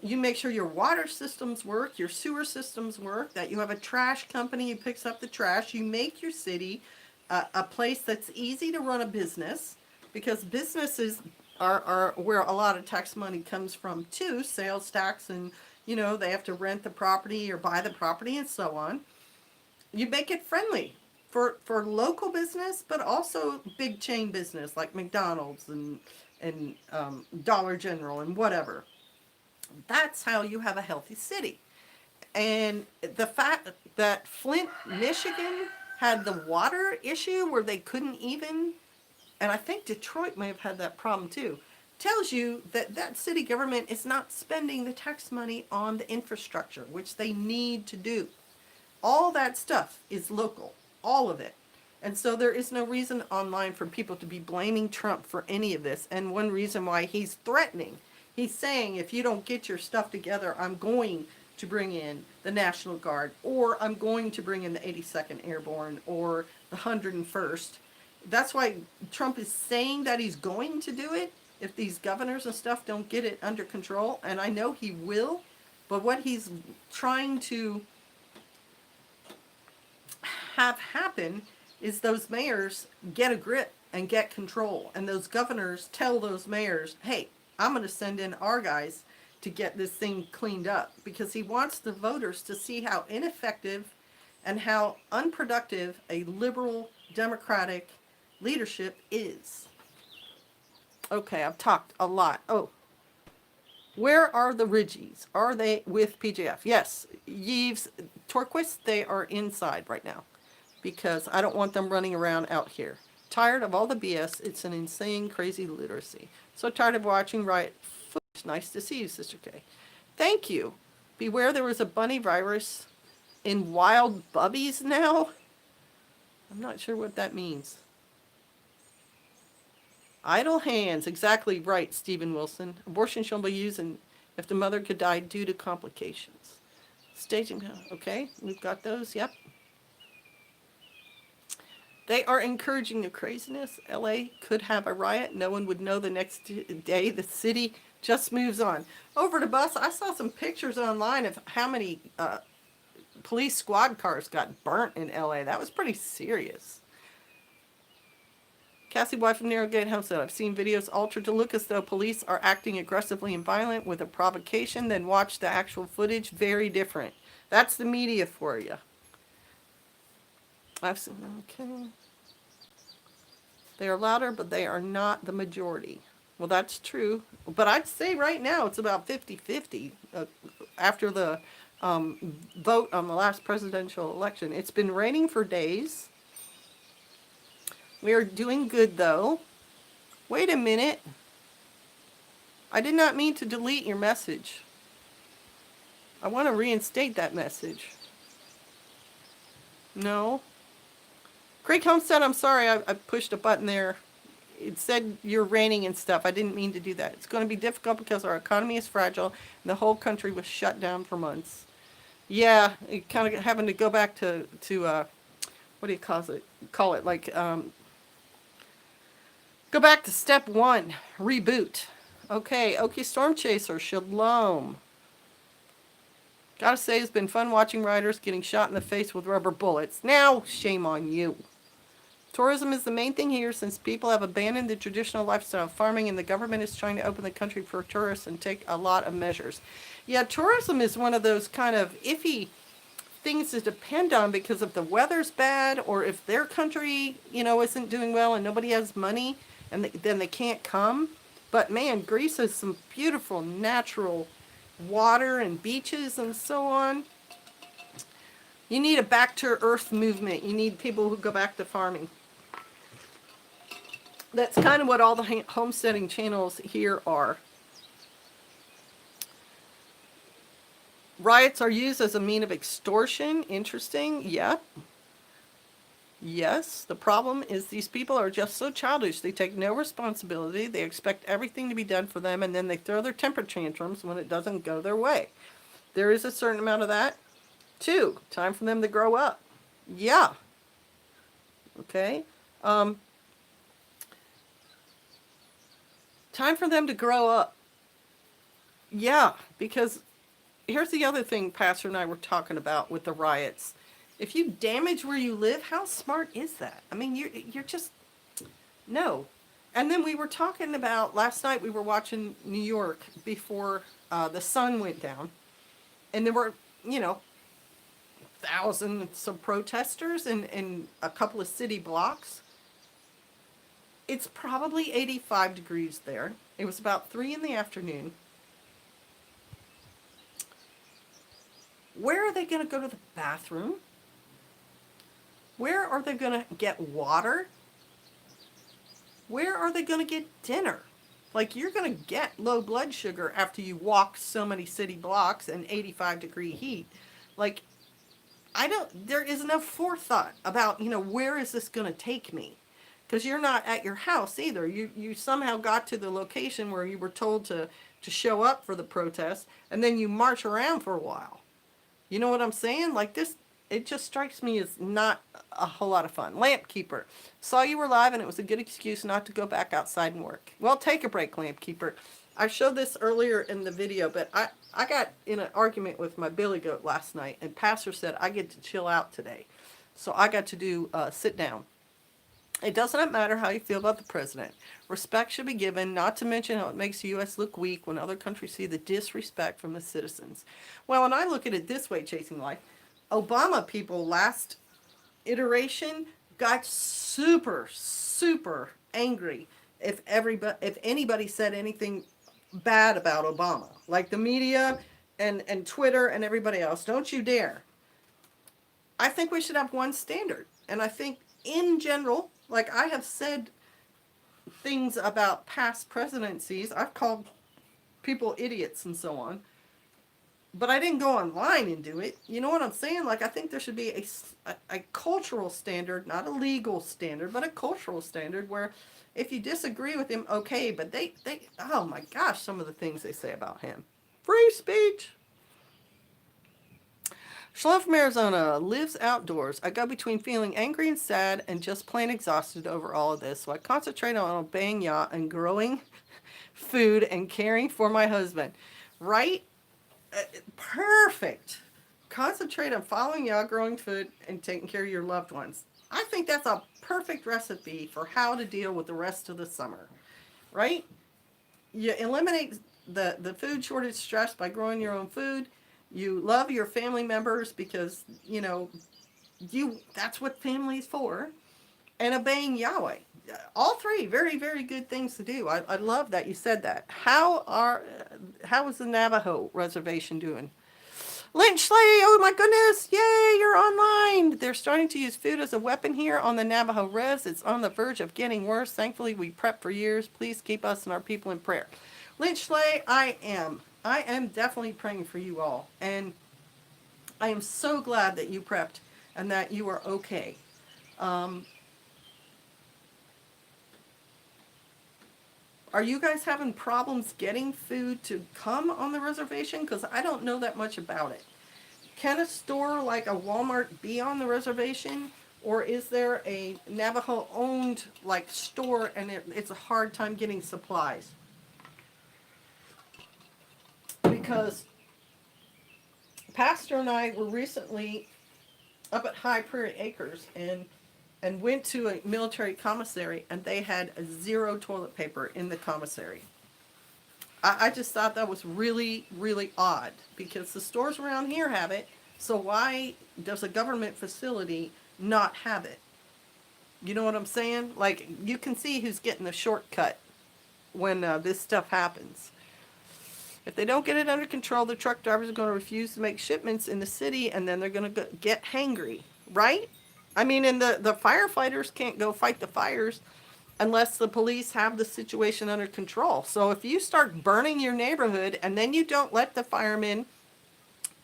You make sure your water systems work, your sewer systems work, that you have a trash company who picks up the trash. You make your city a place that's easy to run a business, because businesses are where a lot of tax money comes from too, sales tax, and they have to rent the property or buy the property and so on. You make it friendly for local business, but also big chain business like McDonald's and Dollar General and whatever. That's how you have a healthy city. And the fact that Flint, Michigan had the water issue where they couldn't even, and I think Detroit may have had that problem too, tells you that that city government is not spending the tax money on the infrastructure, which they need to do. All that stuff is local, all of it. And so there is no reason online for people to be blaming Trump for any of this. And one reason why he's threatening, he's saying, if you don't get your stuff together, I'm going to bring in the National Guard, or I'm going to bring in the 82nd Airborne, or the 101st. That's why Trump is saying that he's going to do it if these governors and stuff don't get it under control. And I know he will, but what he's trying to have happen is those mayors get a grip and get control. And those governors tell those mayors, hey, I'm going to send in our guys to get this thing cleaned up. Because he wants the voters to see how ineffective and how unproductive a liberal democratic leadership is. Okay, I've talked a lot. Oh, where are the Ridgies? Are they with PJF? Yes, Yves, Torquist, they are inside right now. Because I don't want them running around out here. Tired of all the BS. It's an insane, crazy literacy. So tired of watching riot footage. Nice to see you, Sister K. Thank you. Beware there was a bunny virus in wild bubbies now. I'm not sure what that means. Idle hands. Exactly right, Stephen Wilson. Abortion shall be used if the mother could die due to complications. Staging. Okay, we've got those. Yep. They are encouraging the craziness. LA could have a riot. No one would know the next day. The city just moves on. Over to bus. I saw some pictures online of how many police squad cars got burnt in LA. That was pretty serious. Cassie White from Narrowgate Homestead. I've seen videos altered to look as though police are acting aggressively and violent with a provocation. Then watch the actual footage. Very different. That's the media for you. I've seen, okay. They are louder, but they are not the majority. Well, that's true. But I'd say right now it's about 50-50 after the vote on the last presidential election. It's been raining for days. We are doing good, though. Wait a minute. I did not mean to delete your message. I want to reinstate that message. No. Creek Homestead, I'm sorry, I pushed a button there. It said you're raining and stuff. I didn't mean to do that. It's going to be difficult because our economy is fragile and the whole country was shut down for months. Yeah, it kind of having to go back to what do you call it? Like, go back to step one, reboot. Okay, Okie Storm Chaser, shalom. Gotta say, it's been fun watching riders getting shot in the face with rubber bullets. Now, shame on you. Tourism is the main thing here since people have abandoned the traditional lifestyle of farming and the government is trying to open the country for tourists and take a lot of measures. Yeah, tourism is one of those kind of iffy things to depend on because if the weather's bad or if their country, isn't doing well and nobody has money and then they can't come. But man, Greece has some beautiful natural water and beaches and so on. You need a back to earth movement. You need people who go back to farming. That's kind of what all the homesteading channels here are. Riots are used as a mean of extortion. Interesting. Yep. Yes. The problem is these people are just so childish. They take no responsibility. They expect everything to be done for them, and then they throw their temper tantrums when it doesn't go their way. There is a certain amount of that. 2, time for them to grow up. Yeah. Okay. Time for them to grow up. Yeah, because here's the other thing Pastor and I were talking about with the riots. If you damage where you live, how smart is that? I mean, you're just, no. And then we were talking about, last night we were watching New York before the sun went down. And there were, thousands of protesters in a couple of city blocks. It's probably 85 degrees there. It was about 3 in the afternoon. Where are they going to go to the bathroom? Where are they going to get water? Where are they going to get dinner? Like, you're going to get low blood sugar after you walk so many city blocks in 85-degree heat. Like, there is enough forethought about, where is this going to take me? Because you're not at your house either. You somehow got to the location where you were told to show up for the protest, and then you march around for a while. You know what I'm saying? Like, this, it just strikes me as not a whole lot of fun. Lamp keeper. Saw you were live and it was a good excuse not to go back outside and work. Well, take a break, lamp keeper. I showed this earlier in the video, but I got in an argument with my billy goat last night, and Pastor said I get to chill out today. So I got to do sit down. It does not matter how you feel about the president. Respect should be given, not to mention how it makes the U.S. look weak when other countries see the disrespect from the citizens. Well, and I look at it this way, Chasing Life. Obama people last iteration got super, super angry if anybody said anything bad about Obama. Like the media and Twitter and everybody else. Don't you dare. I think we should have one standard. And I think in general, like I have said things about past presidencies, I've called people idiots and so on, but I didn't go online and do it. You know what I'm saying? Like, I think there should be a cultural standard, not a legal standard, but a cultural standard where if you disagree with him, okay, but they oh my gosh, some of the things they say about him. Free speech. Shalom from Arizona, lives outdoors. I go between feeling angry and sad and just plain exhausted over all of this. So I concentrate on obeying Yah and growing food and caring for my husband. Right? Perfect. Concentrate on following Yah, growing food, and taking care of your loved ones. I think that's a perfect recipe for how to deal with the rest of the summer. Right? You eliminate the food shortage stress by growing your own food. You love your family members because, that's what family's for. And obeying Yahweh. All three, very, very good things to do. I love that you said that. How is the Navajo reservation doing? Lynchley, oh my goodness, yay, you're online. They're starting to use food as a weapon here on the Navajo res. It's on the verge of getting worse. Thankfully, we prepped for years. Please keep us and our people in prayer. Lynchley, I am definitely praying for you all. And I am so glad that you prepped and that you are okay. Are you guys having problems getting food to come on the reservation? Because I don't know that much about it. Can a store like a Walmart be on the reservation? Or is there a Navajo-owned store and it's a hard time getting supplies? Because Pastor and I were recently up at High Prairie Acres and went to a military commissary, and they had 0 toilet paper in the commissary. I just thought that was really, really odd, because the stores around here have it, so why does a government facility not have it? You know what I'm saying? Like, you can see who's getting the shortcut when this stuff happens. If they don't get it under control, the truck drivers are going to refuse to make shipments in the city, and then they're going to get hangry, right? I mean, and the firefighters can't go fight the fires unless the police have the situation under control. So if you start burning your neighborhood and then you don't let the firemen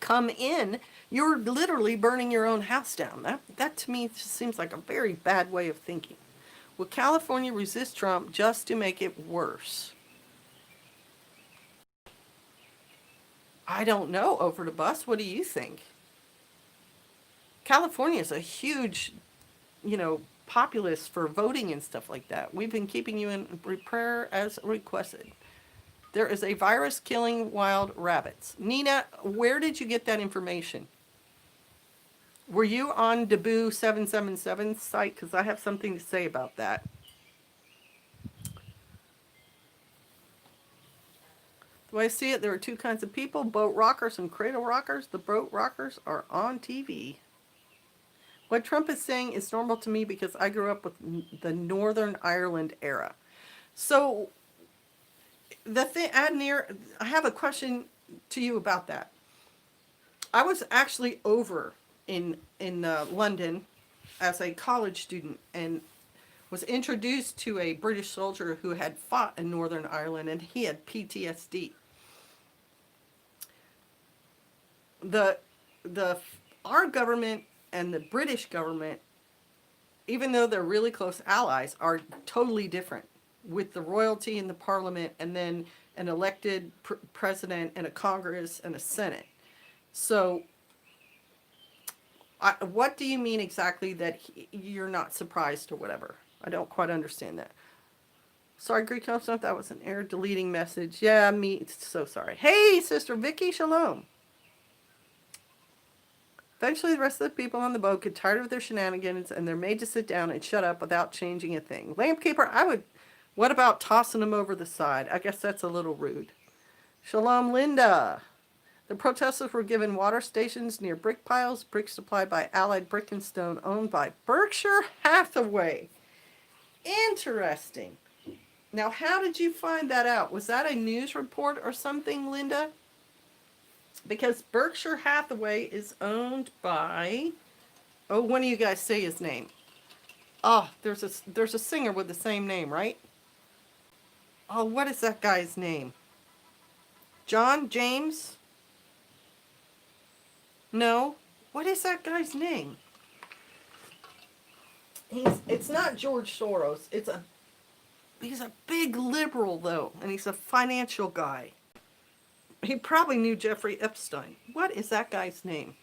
come in, you're literally burning your own house down. That to me just seems like a very bad way of thinking. Will California resist Trump just to make it worse? I don't know, Over the Bus. What do you think? California is a huge, populace for voting and stuff like that. We've been keeping you in prayer as requested. There is a virus killing wild rabbits. Nina, where did you get that information? Were you on Deboo 777's site? Because I have something to say about that. The way I see it, there are 2 kinds of people, boat rockers and cradle rockers. The boat rockers are on TV. What Trump is saying is normal to me because I grew up with the Northern Ireland era. So, Adnir, I have a question to you about that. I was actually over in London as a college student, and was introduced to a British soldier who had fought in Northern Ireland, and he had PTSD. The our government and the British government, even though they're really close allies, are totally different, with the royalty and the parliament, and then an elected president and a Congress and a Senate. So what do you mean exactly that you're not surprised or whatever? I don't quite understand that. Sorry, Greek stuff. That was an error deleting message. Yeah, me. So sorry. Hey, Sister Vicky, shalom. Eventually, the rest of the people on the boat get tired of their shenanigans, and they're made to sit down and shut up without changing a thing. Lampkeeper, I would... What about tossing them over the side? I guess that's a little rude. Shalom, Linda. The protesters were given water stations near brick piles, bricks supplied by Allied Brick and Stone, owned by Berkshire Hathaway. Interesting. Now, how did you find that out? Was that a news report or something, Linda? Because Berkshire Hathaway is owned by... Oh, one of you guys say his name. Oh, there's a singer with the same name, right? Oh, what is that guy's name? John James? No. What is that guy's name? It's not George Soros. He's a big liberal, though, and he's a financial guy. He probably knew Jeffrey Epstein. What is that guy's name?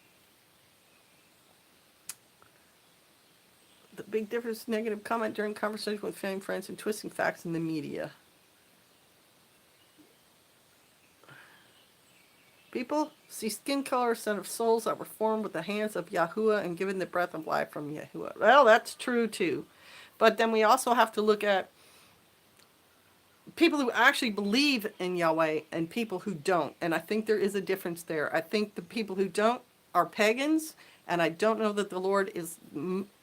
The big difference, negative comment during conversation with family, friends, and twisting facts in the media. People see skin color instead of souls that were formed with the hands of Yahuwah and given the breath of life from Yahuwah. Well, that's true too. But then we also have to look at people who actually believe in Yahweh and people who don't. And I think there is a difference there. I think the people who don't are pagans, and I don't know that the Lord is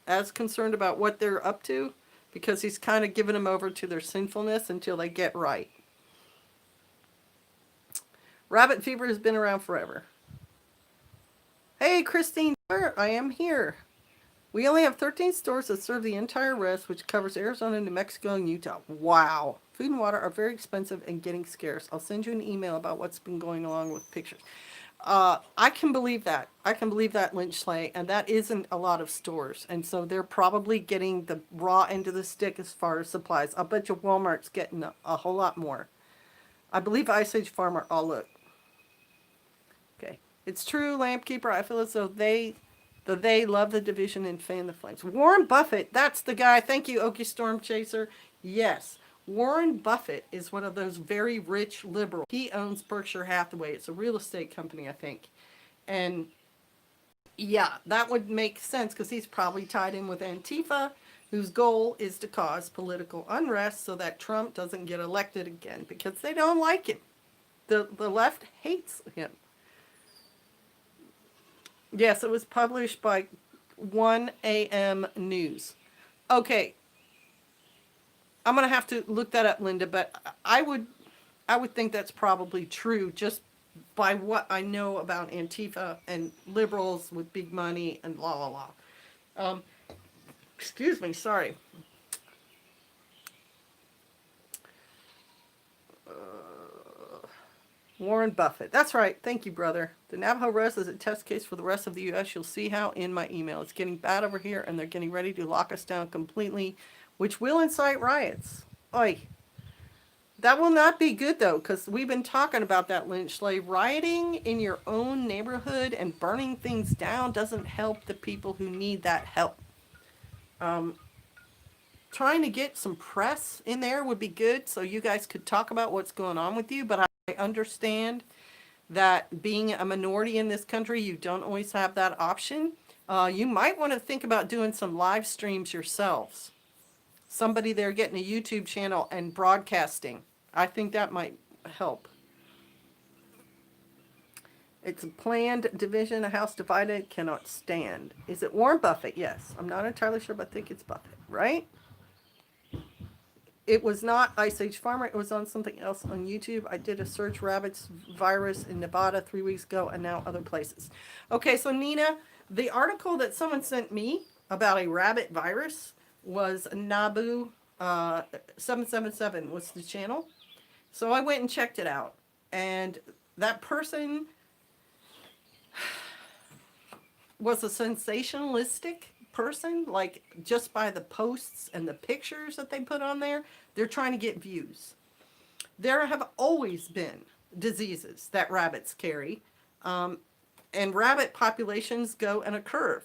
as concerned about what they're up to, because he's kind of given them over to their sinfulness until they get right. Rabbit fever has been around forever. Hey, Christine, I am here. We only have 13 stores that serve the entire West, which covers Arizona, New Mexico, and Utah. Wow. Food and water are very expensive and getting scarce. I'll send you an email about what's been going along with pictures. I can believe that. I can believe that, Lynch Slay, and that isn't a lot of stores. And so they're probably getting the raw end of the stick as far as supplies. I'll bet you Walmart's getting a whole lot more. I believe Ice Age Farmer, I'll look. Okay. It's true, Lampkeeper. I feel as though they love the division and fan the flames. Warren Buffett, that's the guy. Thank you, Okie Storm Chaser. Yes. Warren Buffett is one of those very rich liberals. He owns Berkshire Hathaway. It's a real estate company, I think. And yeah, that would make sense because he's probably tied in with Antifa, whose goal is to cause political unrest so that Trump doesn't get elected again because they don't like him. The left hates him. Yes, it was published by 1 a.m. News. Okay. I'm going to have to look that up, Linda, but I would think that's probably true just by what I know about Antifa and liberals with big money and la la la. Excuse me, sorry. Warren Buffett. That's right. Thank you, brother. The Navajo Rest is a test case for the rest of the U.S. You'll see how in my email. It's getting bad over here, and they're getting ready to lock us down completely, which will incite riots. Oy. That will not be good, though, because we've been talking about that, Lynch Slave. Rioting in your own neighborhood and burning things down doesn't help the people who need that help. Trying to get some press in there would be good so you guys could talk about what's going on with you, but I understand that being a minority in this country, you don't always have that option. You might want to think about doing some live streams yourselves. Somebody there getting a YouTube channel and broadcasting. I think that might help. It's a planned division. A house divided cannot stand. Is it Warren Buffett? Yes. I'm not entirely sure, but I think it's Buffett, right? It was not Ice Age Farmer. It was on something else on YouTube. I did a search rabbits virus in Nevada 3 weeks ago and now other places. Okay, so Nina, the article that someone sent me about a rabbit virus was Nabu 777 was the channel. So I went and checked it out. And that person was a sensationalistic person, like just by the posts and the pictures that they put on there, they're trying to get views. There have always been diseases that rabbits carry, and rabbit populations go in a curve.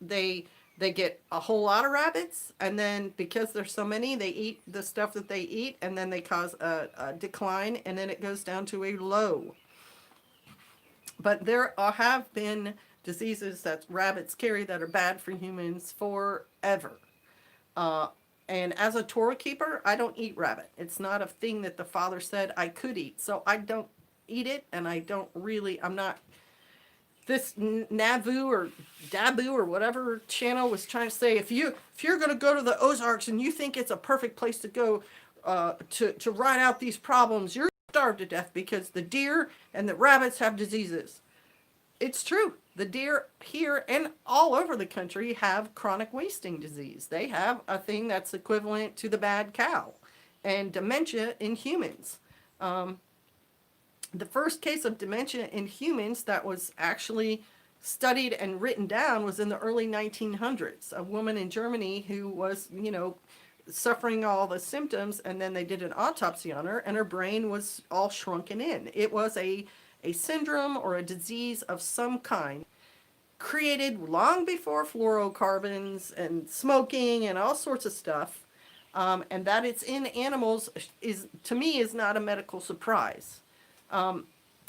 They they get a whole lot of rabbits, and then because there's so many, they eat the stuff that they eat, and then they cause a decline, and then it goes down to a low. But there have been diseases that rabbits carry that are bad for humans forever. Uh, and as a Torah keeper, I don't eat rabbit. It's not a thing that the Father said I could eat. So I don't eat it, and I don't really, I'm not, this Navu or Dabu or whatever channel was trying to say, if you're going to go to the Ozarks and you think it's a perfect place to go to ride out these problems, you're starved to death because the deer and the rabbits have diseases. It's true. The deer here and all over the country have chronic wasting disease. They have a thing that's equivalent to the bad cow and dementia in humans. The first case of dementia in humans that was actually studied and written down was in the early 1900s. A woman in Germany who was, suffering all the symptoms, and then they did an autopsy on her, and her brain was all shrunken in. It was a syndrome or a disease of some kind created long before fluorocarbons and smoking and all sorts of stuff. And that it's in animals is, to me, is not a medical surprise.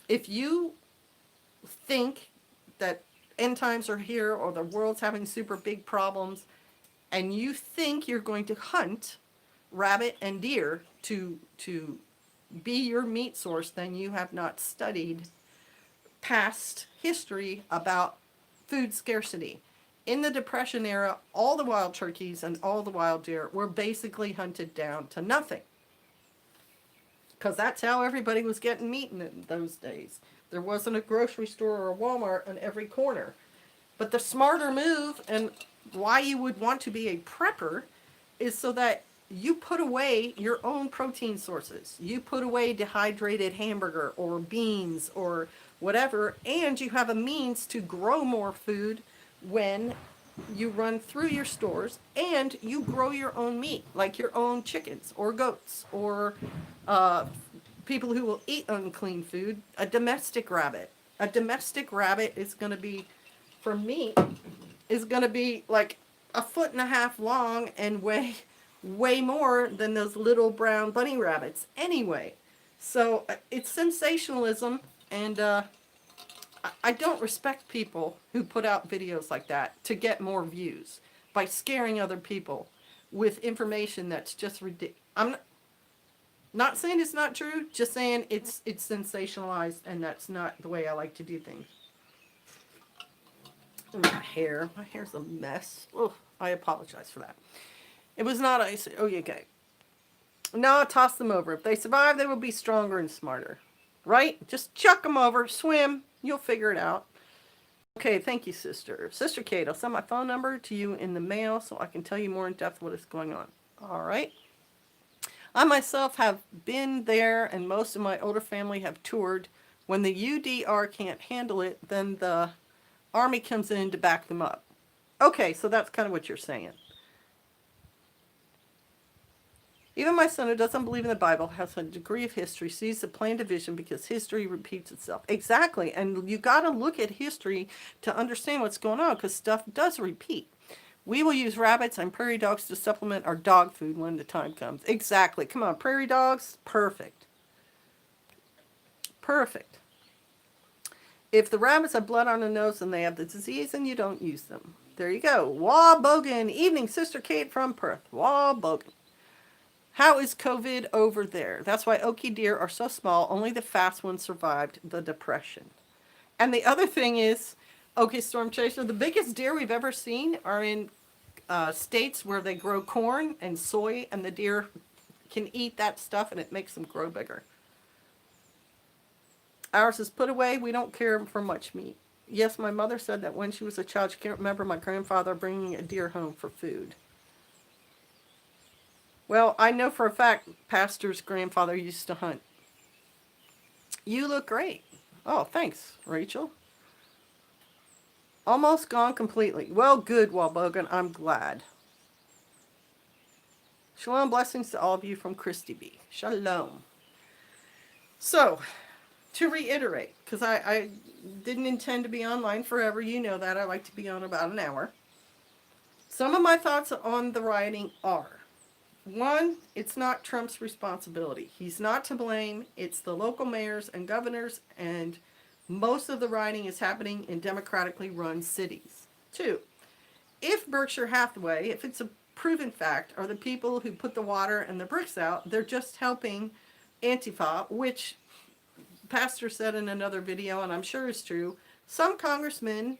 If you think that end times are here or the world's having super big problems, and you think you're going to hunt rabbit and deer to be your meat source, then you have not studied past history about food scarcity. In the Depression era, all the wild turkeys and all the wild deer were basically hunted down to nothing. Because that's how everybody was getting meat in those days. There wasn't a grocery store or a Walmart on every corner. But the smarter move, and why you would want to be a prepper, is so that you put away your own protein sources. You put away dehydrated hamburger or beans or whatever, and you have a means to grow more food when you run through your stores, and you grow your own meat, like your own chickens or goats or people who will eat unclean food. A domestic rabbit. A domestic rabbit is going to be, for meat, is going to be like 1.5 feet long and weigh way more than those little brown bunny rabbits anyway. So it's sensationalism, and I don't respect people who put out videos like that to get more views by scaring other people with information that's just ridiculous. I'm not saying it's not true, just saying it's sensationalized, and that's not the way I like to do things. My hair's a mess. Oh, I apologize for that. It was not icy. Oh, okay. No, toss them over. If they survive, they will be stronger and smarter. Right? Just chuck them over, swim. You'll figure it out. Okay, thank you, sister. Sister Kate, I'll send my phone number to you in the mail so I can tell you more in depth what is going on. All right. I myself have been there, and most of my older family have toured. When the UDR can't handle it, then the Army comes in to back them up. Okay, so that's kind of what you're saying. Even my son, who doesn't believe in the Bible, has a degree of history, sees the plain division because history repeats itself. Exactly, and you got to look at history to understand what's going on, because stuff does repeat. We will use rabbits and prairie dogs to supplement our dog food when the time comes. Exactly. Come on, prairie dogs, perfect. Perfect. If the rabbits have blood on their nose and they have the disease, then you don't use them. There you go. Wabogan. Evening, Sister Kate from Perth. Wabogan. How is COVID over there? That's why Okie deer are so small. Only the fast ones survived the depression. And the other thing is, okay, Storm Chaser, the biggest deer we've ever seen are in states where they grow corn and soy, and the deer can eat that stuff and it makes them grow bigger. Ours is put away. We don't care for much meat. Yes, my mother said that when she was a child, she can't remember my grandfather bringing a deer home for food. Well, I know for a fact Pastor's grandfather used to hunt. You look great. Oh, thanks, Rachel. Almost gone completely. Well, good, Walbogan. I'm glad. Shalom, blessings to all of you from Christy B. Shalom. So, to reiterate, because I didn't intend to be online forever. You know that. I like to be on about an hour. Some of my thoughts on the rioting are, one, it's not Trump's responsibility. He's not to blame. It's the local mayors and governors, and most of the rioting is happening in democratically run cities. Two, if Berkshire Hathaway, if it's a proven fact, are the people who put the water and the bricks out, they're just helping Antifa, which Pastor said in another video, and I'm sure is true, some congressmen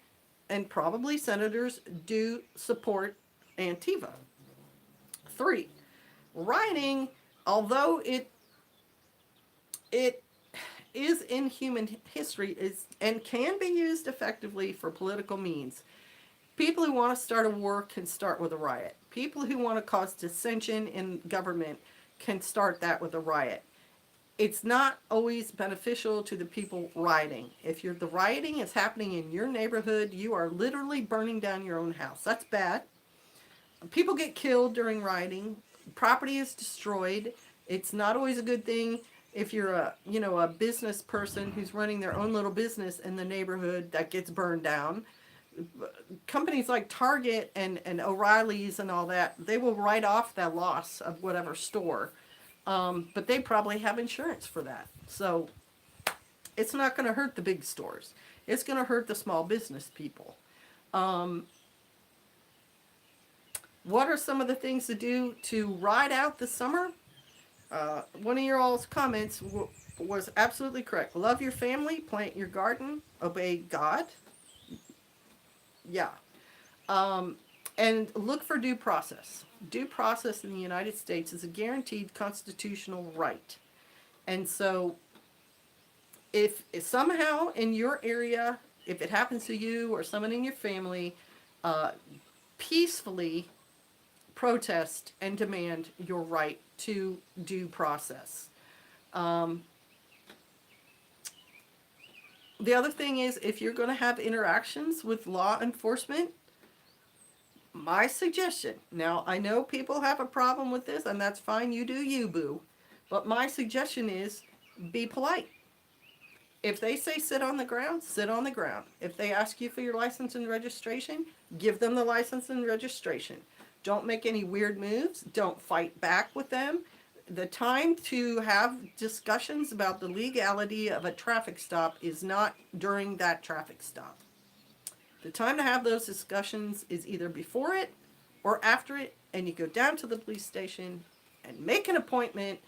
and probably senators do support Antifa. Three, rioting, although it is in human history is and can be used effectively for political means. People who want to start a war can start with a riot. People who want to cause dissension in government can start that with a riot. It's not always beneficial to the people rioting. If the rioting is happening in your neighborhood, you are literally burning down your own house. That's bad. People get killed during rioting. Property is destroyed. It's not always a good thing if you're a business person who's running their own little business in the neighborhood that gets burned down. Companies like Target and O'Reilly's and all that, they will write off that loss of whatever store. But they probably have insurance for that. So it's not going to hurt the big stores. It's going to hurt the small business people. What are some of the things to do to ride out the summer? One of your all's comments was absolutely correct. Love your family, plant your garden, obey God. Yeah. And look for due process. Due process in the United States is a guaranteed constitutional right. And so if somehow in your area, if it happens to you or someone in your family, peacefully protest and demand your right to due process. The other thing is, if you're going to have interactions with law enforcement, my suggestion, now I know people have a problem with this, and that's fine, you do you, boo. But my suggestion is, be polite. If they say sit on the ground, sit on the ground. If they ask you for your license and registration, give them the license and registration. Don't make any weird moves. Don't fight back with them. The time to have discussions about the legality of a traffic stop is not during that traffic stop. The time to have those discussions is either before it or after it, and you go down to the police station and make an appointment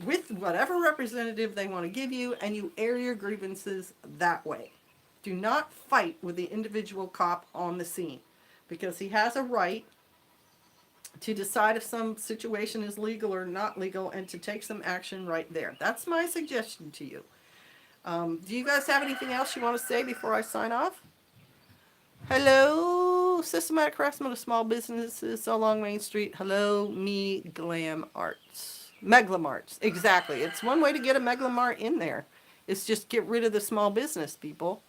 with whatever representative they want to give you, and you air your grievances that way. Do not fight with the individual cop on the scene, because he has a right to decide if some situation is legal or not legal, and to take some action right there. That's my suggestion to you. Do you guys have anything else you want to say before I sign off? Hello, systematic harassment of small businesses along Main Street. Hello, me glam arts. Meglamarts, exactly. It's one way to get a meglamart in there. It's just get rid of the small business people.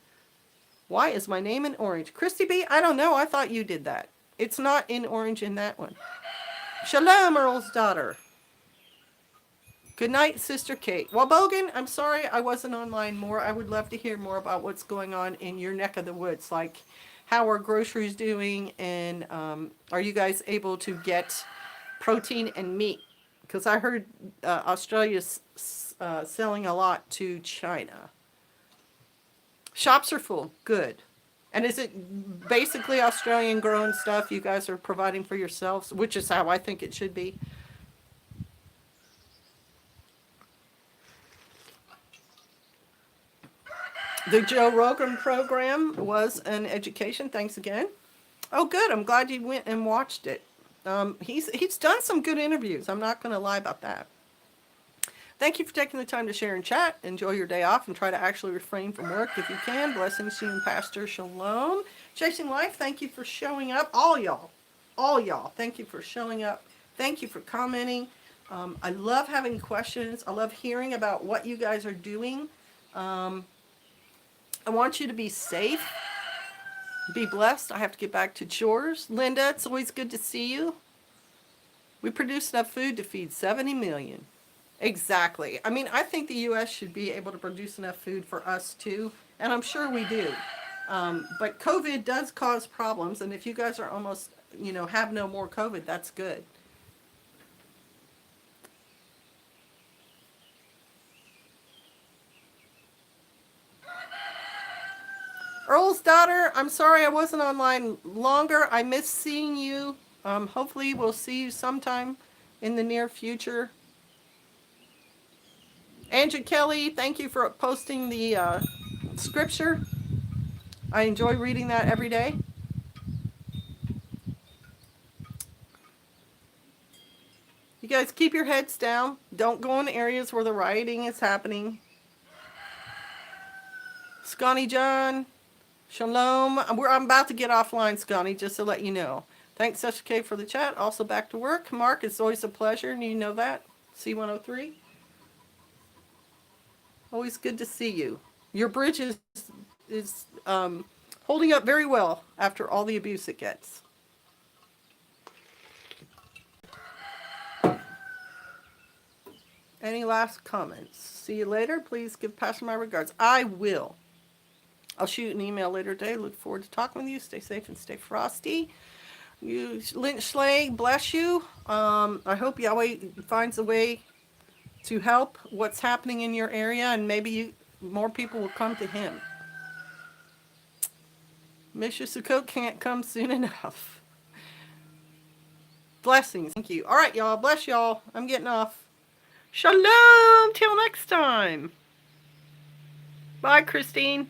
Why is my name in orange? Christy B, I don't know. I thought you did that. It's not in orange in that one. Shalom, Earl's daughter. Good night, Sister Kate. Well, Bogan, I'm sorry I wasn't online more. I would love to hear more about what's going on in your neck of the woods. Like, how are groceries doing? And are you guys able to get protein and meat? Because I heard Australia's selling a lot to China. Shops are full. Good. And is it basically Australian grown stuff you guys are providing for yourselves, which is how I think it should be? The Joe Rogan program was an education. Thanks again. Oh, good. I'm glad you went and watched it. He's done some good interviews. I'm not going to lie about that. Thank you for taking the time to share and chat. Enjoy your day off and try to actually refrain from work if you can. Blessings to you and Pastor Shalom. Chasing Life, thank you for showing up. All y'all, thank you for showing up Thank you for commenting. I love having questions. I love hearing about what you guys are doing. I want you to be safe. Be blessed. I have to get back to chores. Linda, it's always good to see you. We produce enough food to feed 70 million. Exactly. I mean, I think the U.S. should be able to produce enough food for us too, and I'm sure we do. But COVID does cause problems, and if you guys are almost, have no more COVID, that's good. Earl's daughter, I'm sorry I wasn't online longer. I miss seeing you. Hopefully we'll see you sometime in the near future. Andrew Kelly, thank you for posting the scripture. I enjoy reading that every day. You guys keep your heads down. Don't go in areas where the rioting is happening. Scotty John, shalom. I'm about to get offline, Scotty, just to let you know. Thanks, SK, for the chat. Also back to work. Mark, it's always a pleasure, and you know that. C103. Always good to see you. Your bridge is holding up very well after all the abuse it gets. Any last comments? See you later. Please give Pastor my regards. I will. I'll shoot an email later today. Look forward to talking with you. Stay safe and stay frosty. You, Lynch Schley, bless you. I hope Yahweh finds a way to help what's happening in your area, and maybe more people will come to him. Misha Sukkot can't come soon enough. Blessings. Thank you. All right, y'all. Bless y'all. I'm getting off. Shalom. Till next time. Bye, Christine.